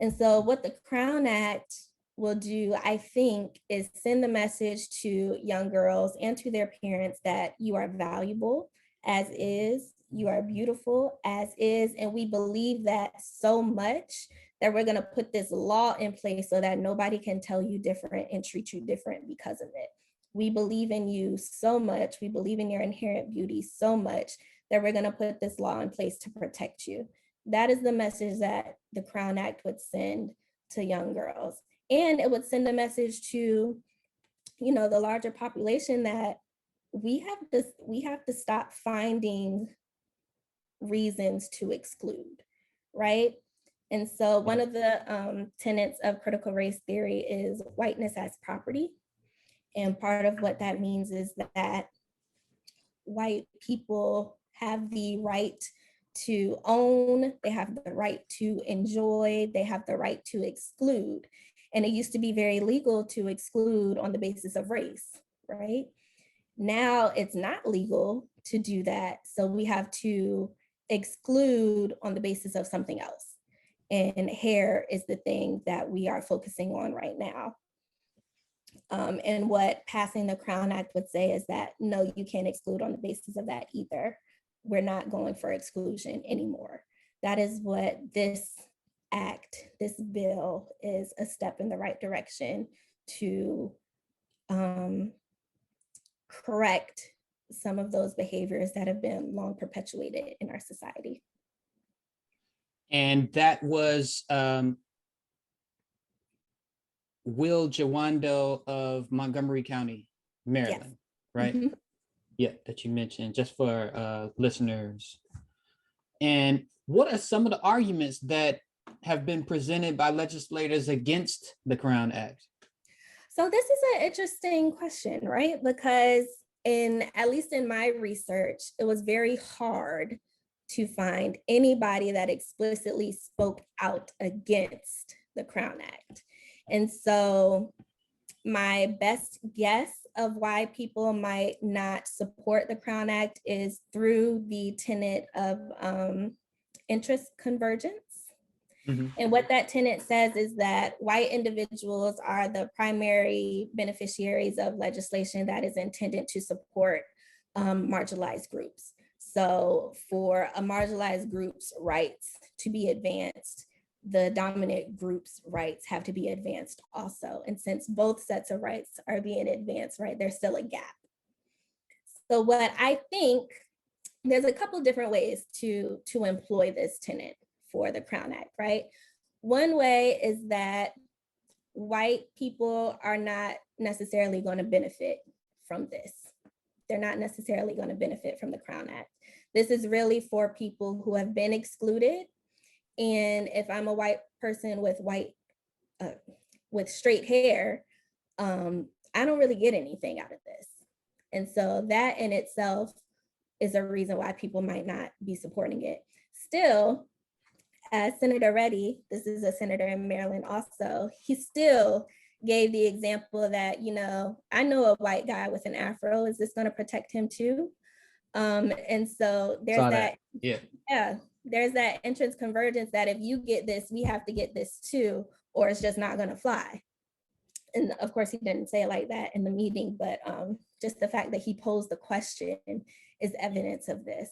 And so what the Crown Act will do, I think, is send the message to young girls and to their parents that you are valuable as is, you are beautiful as is, and we believe that so much that we're going to put this law in place so that nobody can tell you different and treat you different because of it. We believe in you so much, we believe in your inherent beauty so much that we're going to put this law in place to protect you. That is the message that the Crown Act would send to young girls. And it would send a message to, the larger population that we have to stop finding reasons to exclude, right? And so one of the tenets of critical race theory is whiteness as property. And part of what that means is that white people have the right to own, they have the right to enjoy, they have the right to exclude. And it used to be very legal to exclude on the basis of race, right? Now it's not legal to do that. So we have to exclude on the basis of something else. And hair is the thing that we are focusing on right now. And what passing the Crown Act would say is that, no, you can't exclude on the basis of that either. We're not going for exclusion anymore. That is what this act, this bill, is a step in the right direction to correct some of those behaviors that have been long perpetuated in our society. And that was Will Jawando of Montgomery County, Maryland, yes. Right? Mm-hmm. Yeah, that you mentioned, just for listeners. And what are some of the arguments that have been presented by legislators against the Crown Act? So this is an interesting question, right? Because at least in my research, it was very hard to find anybody that explicitly spoke out against the Crown Act. And so my best guess of why people might not support the Crown Act is through the tenet of interest convergence. Mm-hmm. And what that tenet says is that white individuals are the primary beneficiaries of legislation that is intended to support marginalized groups. So for a marginalized group's rights to be advanced, the dominant group's rights have to be advanced also. And since both sets of rights are being advanced, right, there's still a gap. So what I think, there's a couple different ways to employ this tenet for the Crown Act, right? One way is that white people are not necessarily going to benefit from this. They're not necessarily going to benefit from the Crown Act. This is really for people who have been excluded. And if I'm a white person with straight hair, I don't really get anything out of this. And so that in itself is a reason why people might not be supporting it. Still, as Senator Reddy, this is a senator in Maryland also, he still gave the example that, I know a white guy with an afro, is this going to protect him too? And so there's that. Yeah, there's that entrance convergence that if you get this, we have to get this too, or it's just not going to fly. And of course, he didn't say it like that in the meeting, but just the fact that he posed the question is evidence of this.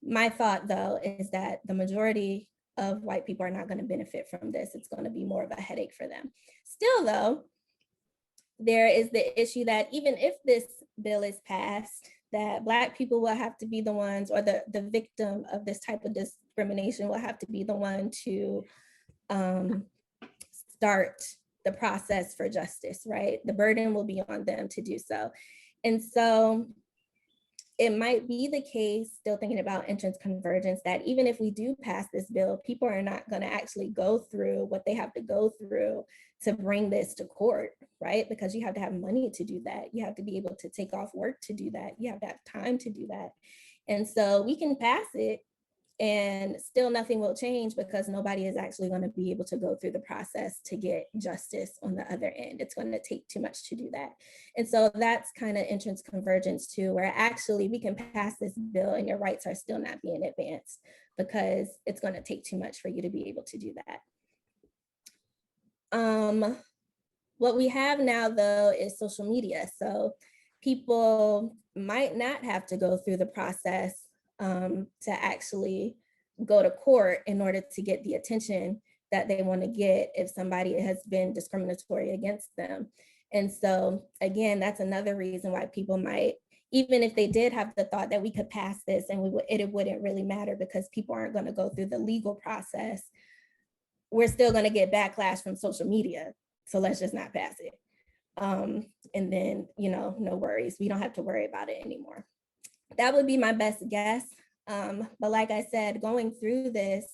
My thought, though, is that the majority of white people are not going to benefit from this. It's going to be more of a headache for them. Still, though, there is the issue that even if this bill is passed, that Black people will have to be the ones, or the victim of this type of discrimination will have to be the one to start the process for justice, right? The burden will be on them to do so. And so it might be the case, still thinking about entrance convergence, that even if we do pass this bill, people are not going to actually go through what they have to go through to bring this to court, right? Because you have to have money to do that. You have to be able to take off work to do that. You have to have time to do that. And so we can pass it and still nothing will change because nobody is actually going to be able to go through the process to get justice on the other end. It's going to take too much to do that. And so that's kind of entrance convergence too, where actually we can pass this bill and your rights are still not being advanced because it's going to take too much for you to be able to do that. What we have now, though, is social media. So people might not have to go through the process to actually go to court in order to get the attention that they want to get if somebody has been discriminatory against them. And so, again, that's another reason why people might, even if they did have the thought that we could pass this and it wouldn't really matter because people aren't going to go through the legal process, we're still going to get backlash from social media. So let's just not pass it. And then, no worries. We don't have to worry about it anymore. That would be my best guess. But like I said, going through this,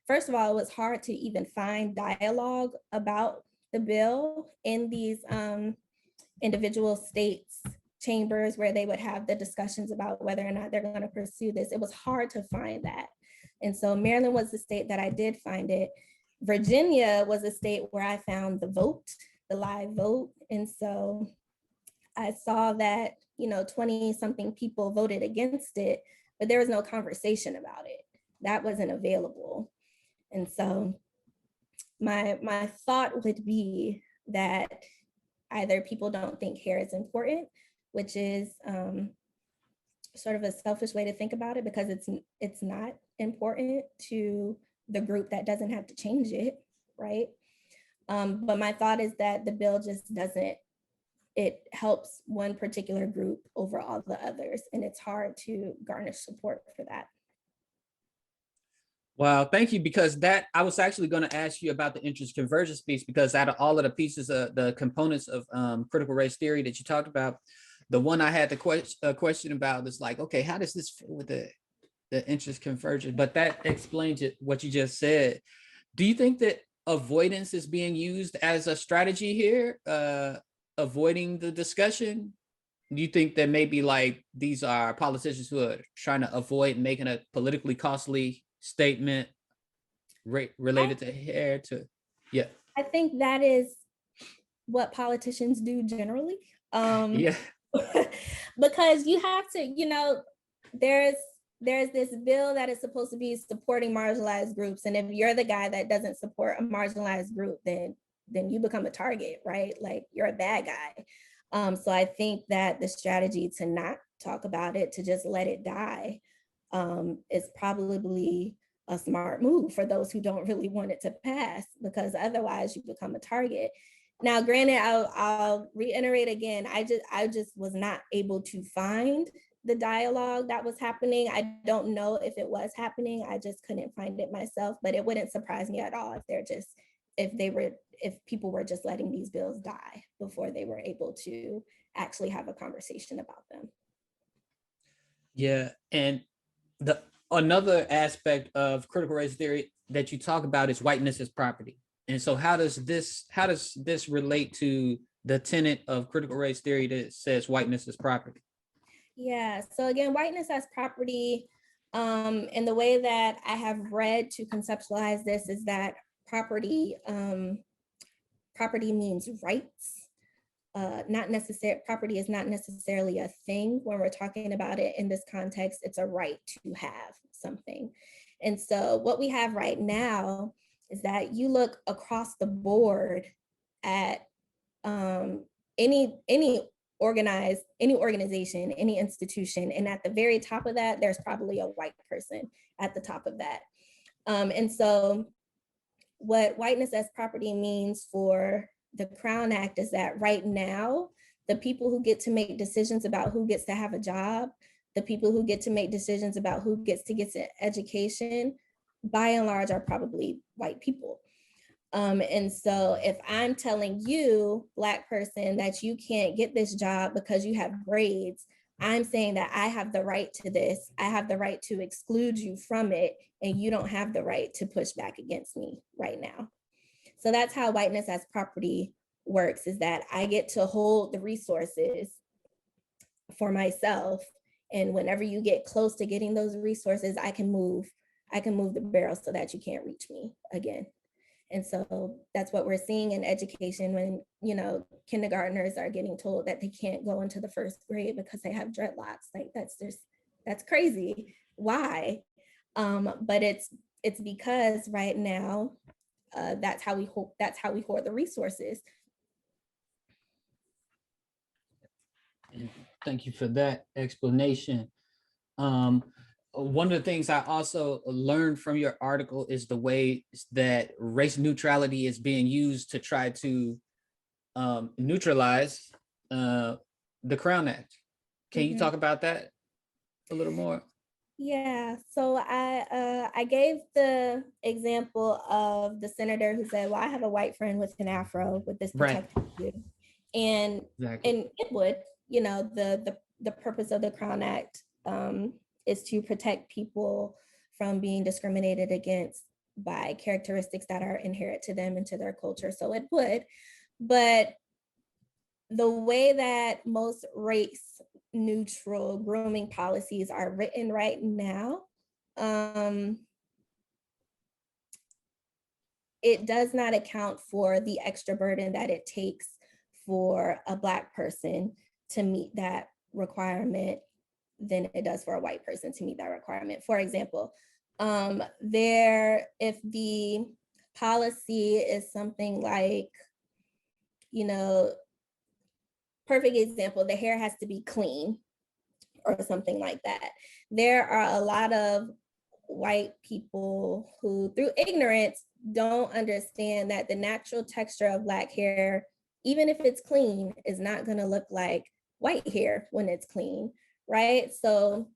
first of all, it was hard to even find dialogue about the bill in these individual states' chambers where they would have the discussions about whether or not they're going to pursue this. It was hard to find that. And so Maryland was the state that I did find it. Virginia was a state where I found the live vote. And so I saw that 20 something people voted against it, but there was no conversation about it. That wasn't available. And so my thought would be that either people don't think hair is important, which is sort of a selfish way to think about it, because it's not important to the group that doesn't have to change it, right? But my thought is that the bill just doesn't, it helps one particular group over all the others, and it's hard to garnish support for that. Wow, thank you. Because that, I was actually going to ask you about the interest convergence piece, because out of all of the pieces, the components of critical race theory that you talked about, the one I had the question about is like, okay, how does this fit with the interest convergence? But that explains it, what you just said. Do you think that avoidance is being used as a strategy here, avoiding the discussion? Do you think that maybe like these are politicians who are trying to avoid making a politically costly statement related to hair? Yeah. I think that is what politicians do generally. Yeah. Because you have to, there's this bill that is supposed to be supporting marginalized groups, and if you're the guy that doesn't support a marginalized group, then you become a target, right? Like, you're a bad guy. So I think that the strategy to not talk about it, to just let it die, is probably a smart move for those who don't really want it to pass, because otherwise you become a target. Now, granted, I'll reiterate again, I just was not able to find the dialogue that was happening. I don't know if it was happening. I just couldn't find it myself, but it wouldn't surprise me at all if people were just letting these bills die before they were able to actually have a conversation about them. Yeah. And another aspect of critical race theory that you talk about is whiteness as property. And so how does this relate to the tenet of critical race theory that says whiteness is property? Yeah, so again, whiteness as property, and the way that I have read to conceptualize this is that property means rights. Property is not necessarily a thing when we're talking about it in this context. It's a right to have something. And so what we have right now is that you look across the board at any organization, any institution, and at the very top of that, there's probably a white person at the top of that. And so what whiteness as property means for the Crown Act is that right now, the people who get to make decisions about who gets to have a job, the people who get to make decisions about who gets to get an education, by and large, are probably white people. And so if I'm telling you, Black person, that you can't get this job because you have braids, I'm saying that I have the right to this. I have the right to exclude you from it, and you don't have the right to push back against me right now. So that's how whiteness as property works, is that I get to hold the resources for myself. And whenever you get close to getting those resources, I can move the barrel so that you can't reach me again. And so that's what we're seeing in education when, kindergartners are getting told that they can't go into the first grade because they have dreadlocks. Like, that's crazy. Why? But it's because right now, that's how we hoard the resources. Thank you for that explanation. One of the things I also learned from your article is the way that race neutrality is being used to try to neutralize the Crown Act. Can you talk about that a little more? Yeah, so I gave the example of the senator who said, well, I have a white friend with an afro, with this protected view. And it would, the purpose of the Crown Act is to protect people from being discriminated against by characteristics that are inherent to them and to their culture. So it would, but the way that most race neutral grooming policies are written right now, it does not account for the extra burden that it takes for a Black person to meet that requirement than it does for a white person to meet that requirement. For example, if the policy is something like, perfect example, the hair has to be clean or something like that. There are a lot of white people who, through ignorance, don't understand that the natural texture of Black hair, even if it's clean, is not going to look like white hair when it's clean, right? So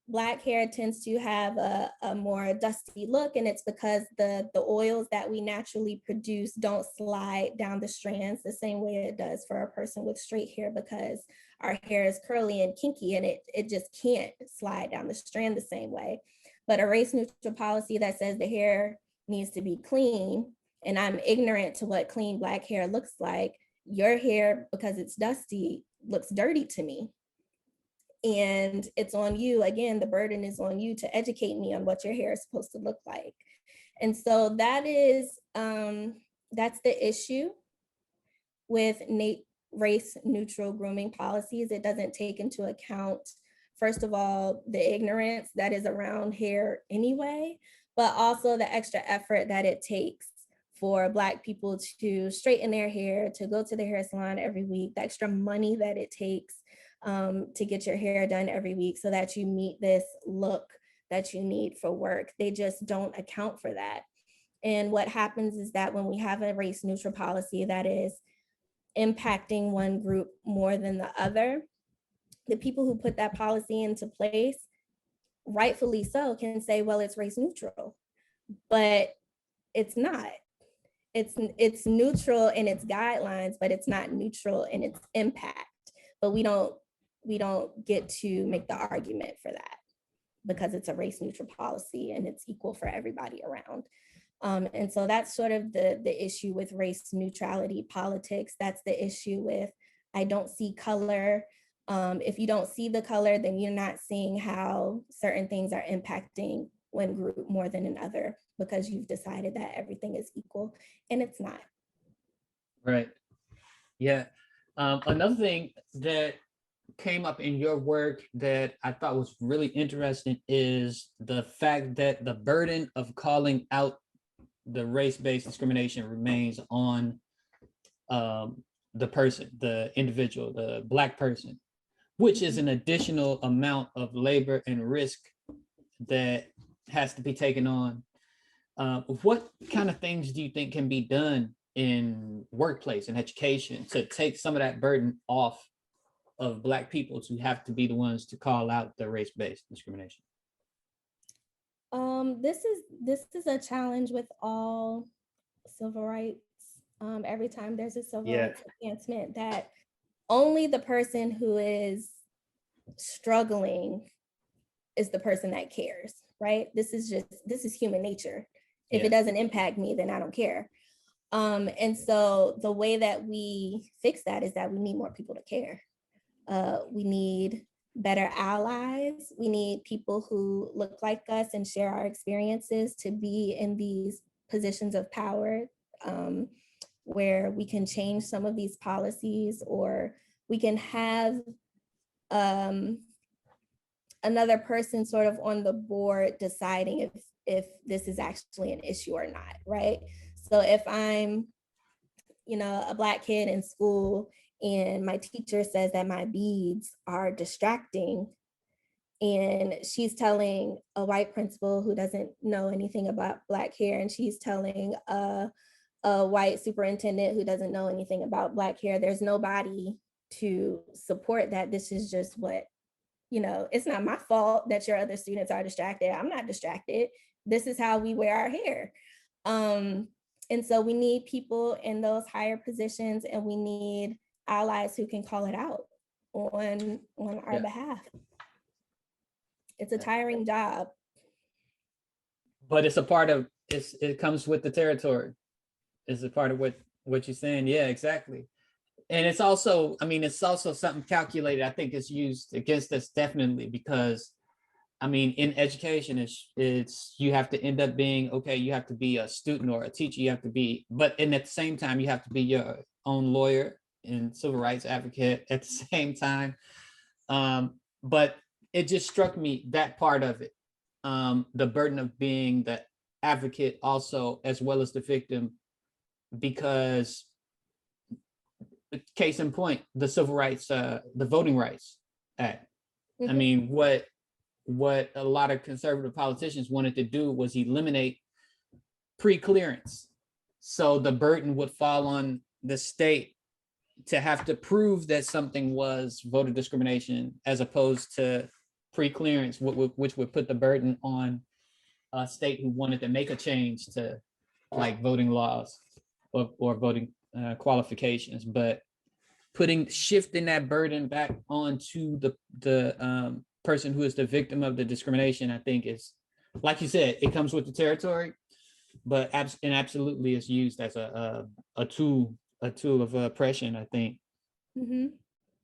Black hair tends to have a more dusty look, and it's because the oils that we naturally produce don't slide down the strands the same way it does for a person with straight hair, because our hair is curly and kinky and it just can't slide down the strand the same way. But a race neutral policy that says the hair needs to be clean, and I'm ignorant to what clean Black hair looks like, your hair, because it's dusty, looks dirty to me. And it's on you, again, the burden is on you to educate me on what your hair is supposed to look like. And so that's the issue with race neutral grooming policies. It doesn't take into account, first of all, the ignorance that is around hair anyway, but also the extra effort that it takes for Black people to straighten their hair, to go to the hair salon every week, the extra money that it takes to get your hair done every week so that you meet this look that you need for work. They just don't account for that. And what happens is that when we have a race neutral policy that is impacting one group more than the other, the people who put that policy into place, rightfully so, can say, well, it's race neutral, but it's not. It's neutral in its guidelines, but it's not neutral in its impact. But we don't get to make the argument for that because it's a race neutral policy and it's equal for everybody around. And so that's sort of the issue with race neutrality politics. That's the issue with, I don't see color. If you don't see the color, then you're not seeing how certain things are impacting one group more than another, because you've decided that everything is equal, and it's not. Right. Yeah. Another thing that came up in your work that I thought was really interesting is the fact that the burden of calling out the race-based discrimination remains on the person, the individual, the Black person, which is an additional amount of labor and risk that has to be taken on. What kind of things do you think can be done in workplace and education to take some of that burden off of Black people to have to be the ones to call out the race-based discrimination? This is a challenge with all civil rights. Every time there's a civil rights advancement, that only the person who is struggling is the person that cares, right? This is human nature. If it doesn't impact me, then I don't care. And so the way that we fix that is that we need more people to care. We need better allies. We need people who look like us and share our experiences to be in these positions of power, where we can change some of these policies, or we can have another person sort of on the board deciding if this is actually an issue or not, right? So if I'm, a Black kid in school and my teacher says that my beads are distracting, and she's telling a white principal who doesn't know anything about Black hair, and she's telling a white superintendent who doesn't know anything about Black hair, there's nobody to support that. This is just what, it's not my fault that your other students are distracted. I'm not distracted. This is how we wear our hair. And so we need people in those higher positions, and we need allies who can call it out on our behalf. It's a tiring job. But it's a part of, it comes with the territory. It's a part of what you're saying. Yeah, exactly. And it's also something calculated. I think it's used against us definitely, because in education, it's you have to end up being, okay, you have to be a student or a teacher, you have to be, but at the same time, you have to be your own lawyer and civil rights advocate at the same time. But it just struck me, that part of it, the burden of being the advocate also, as well as the victim, because case in point, the civil rights, the Voting Rights Act. I mean, what a lot of conservative politicians wanted to do was eliminate pre-clearance. So the burden would fall on the state to have to prove that something was voter discrimination, as opposed to pre-clearance, which would put the burden on a state who wanted to make a change to like voting laws or voting qualifications. But shifting that burden back onto the person who is the victim of the discrimination, I think is, like you said, it comes with the territory, but absolutely is used as a tool of oppression, I think. Mm-hmm.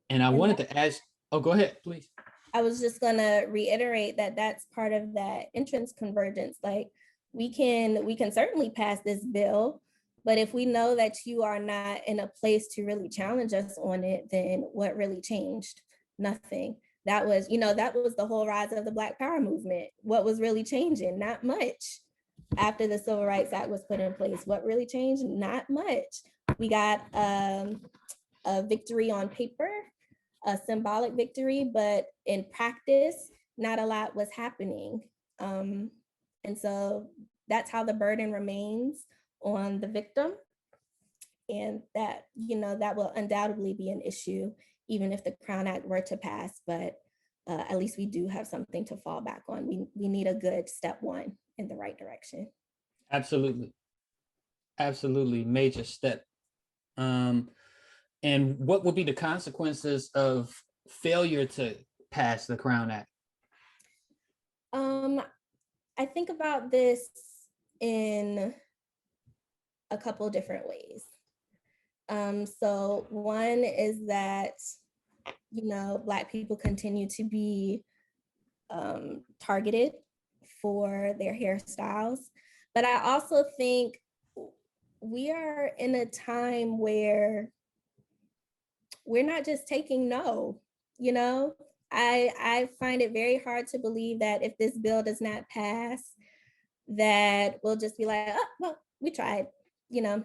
And I wanted to ask, oh, go ahead, please. I was just gonna reiterate that that's part of that entrance convergence. Like we can certainly pass this bill, but if we know that you are not in a place to really challenge us on it, then what really changed? Nothing. That was, that was the whole rise of the Black Power movement. What was really changing? Not much. After the Civil Rights Act was put in place, what really changed? Not much. We got a victory on paper, a symbolic victory, but in practice, not a lot was happening. And so that's how the burden remains on the victim. And that, that will undoubtedly be an issue, even if the Crown Act were to pass, but at least we do have something to fall back on. We need a good step one in the right direction. Absolutely. Absolutely. Major step. And what would be the consequences of failure to pass the Crown Act? I think about this in a couple different ways. So one is that, Black people continue to be targeted for their hairstyles. But I also think we are in a time where we're not just taking no, I find it very hard to believe that if this bill does not pass, that we'll just be like, oh, well, we tried,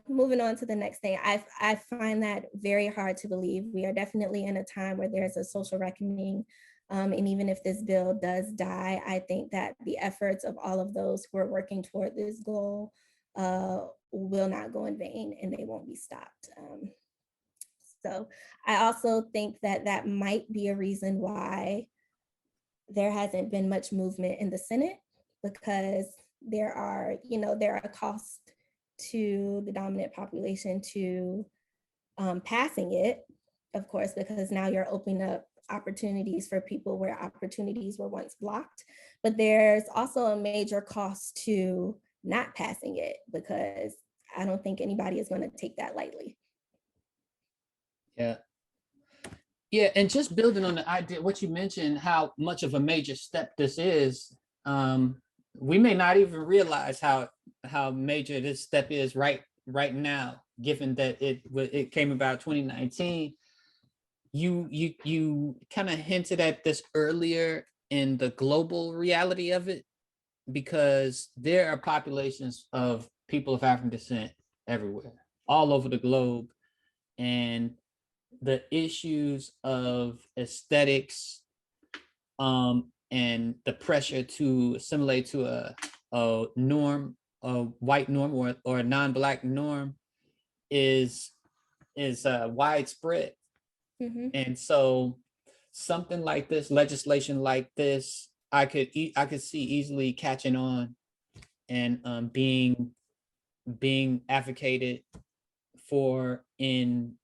moving on to the next thing. I find that very hard to believe. We are definitely in a time where there's a social reckoning. And even if this bill does die, I think that the efforts of all of those who are working toward this goal will not go in vain, and they won't be stopped. So I also think that that might be a reason why there hasn't been much movement in the Senate, because there are costs to the dominant population to passing it, of course, because now you're opening up opportunities for people where opportunities were once blocked. But there's also a major cost to not passing it, because I don't think anybody is going to take that lightly. Yeah. Yeah, and just building on the idea, what you mentioned, how much of a major step this is, we may not even realize how major this step is right now, given that it came about 2019. You kind of hinted at this earlier in the global reality of it, because there are populations of people of African descent everywhere, all over the globe, and the issues of aesthetics, and the pressure to assimilate to a norm, a white norm, or a non-Black norm is widespread. Mm-hmm. And so something like this, legislation like this, I could see easily catching on and being advocated for in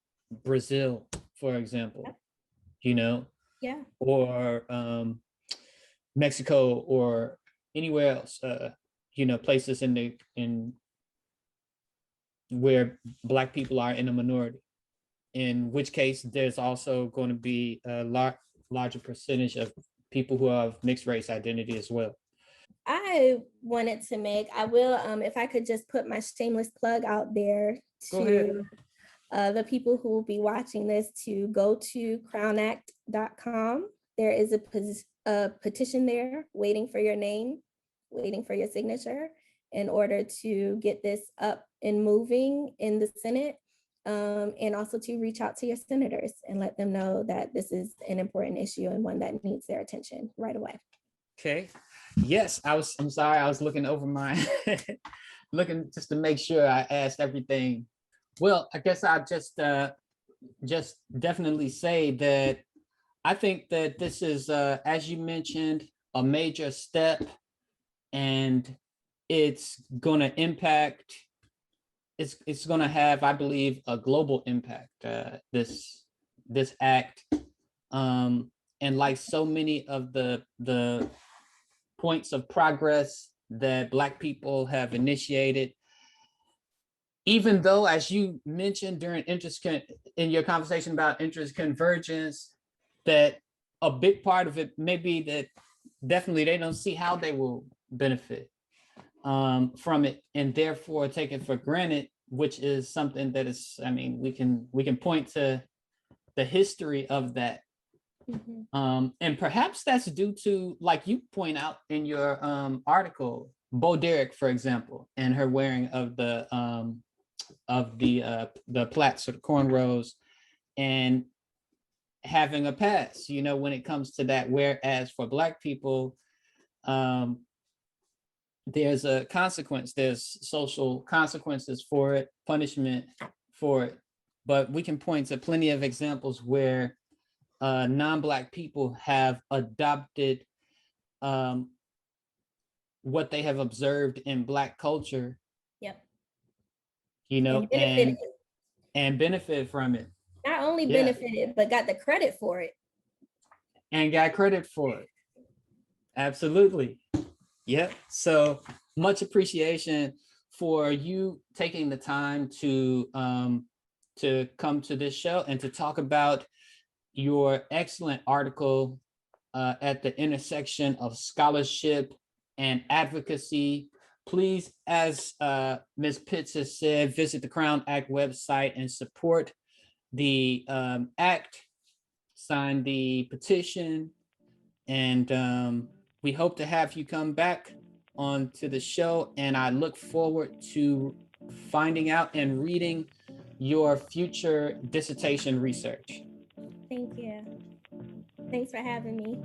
Brazil, for example, Yeah. or Mexico, or anywhere else, places in where Black people are in a minority, in which case there's also going to be a larger percentage of people who have mixed race identity as well. I wanted to I will, if I could just put my shameless plug out there to the people who will be watching this, to go to crownact.com there is a petition there waiting for your name, waiting for your signature in order to get this up and moving in the Senate, and also to reach out to your senators and let them know that this is an important issue and one that needs their attention right away. Okay. Yes, I'm sorry, I was looking over my, looking just to make sure I asked everything. Well, I guess I'll just definitely say that I think that this is, as you mentioned, a major step, and it's going to impact. It's going to have, I believe, a global impact. This act, and like so many of the points of progress that Black people have initiated, even though, as you mentioned during in your conversation about interest convergence, that a big part of it may be that definitely they don't see how they will benefit from it, and therefore take it for granted, which is something that is, I mean, we can point to the history of that. And perhaps that's due to, like you point out in your article, Bo Derek, for example, and her wearing of the plaits or the cornrows, and having a pass, you know, when it comes to that. Whereas for Black people, there's a consequence, there's social consequences for it, punishment for it. But we can point to plenty of examples where non-Black people have adopted what they have observed in Black culture. Yep. You know, and benefit from it. Not only benefited, but got the credit for it. And got credit for it. Absolutely. Yep. So much appreciation for you taking the time to come to this show and to talk about your excellent article at the intersection of scholarship and advocacy. Please, as Ms. Pitts has said, visit the Crown Act website and support the act, sign the petition, and we hope to have you come back onto the show. And I look forward to finding out and reading your future dissertation research. Thank you. Thanks for having me.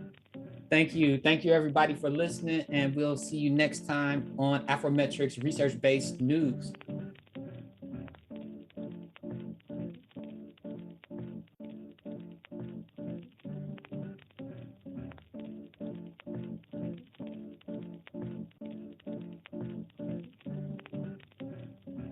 Thank you. Thank you, everybody, for listening. And we'll see you next time on Afrometrics Research-Based News.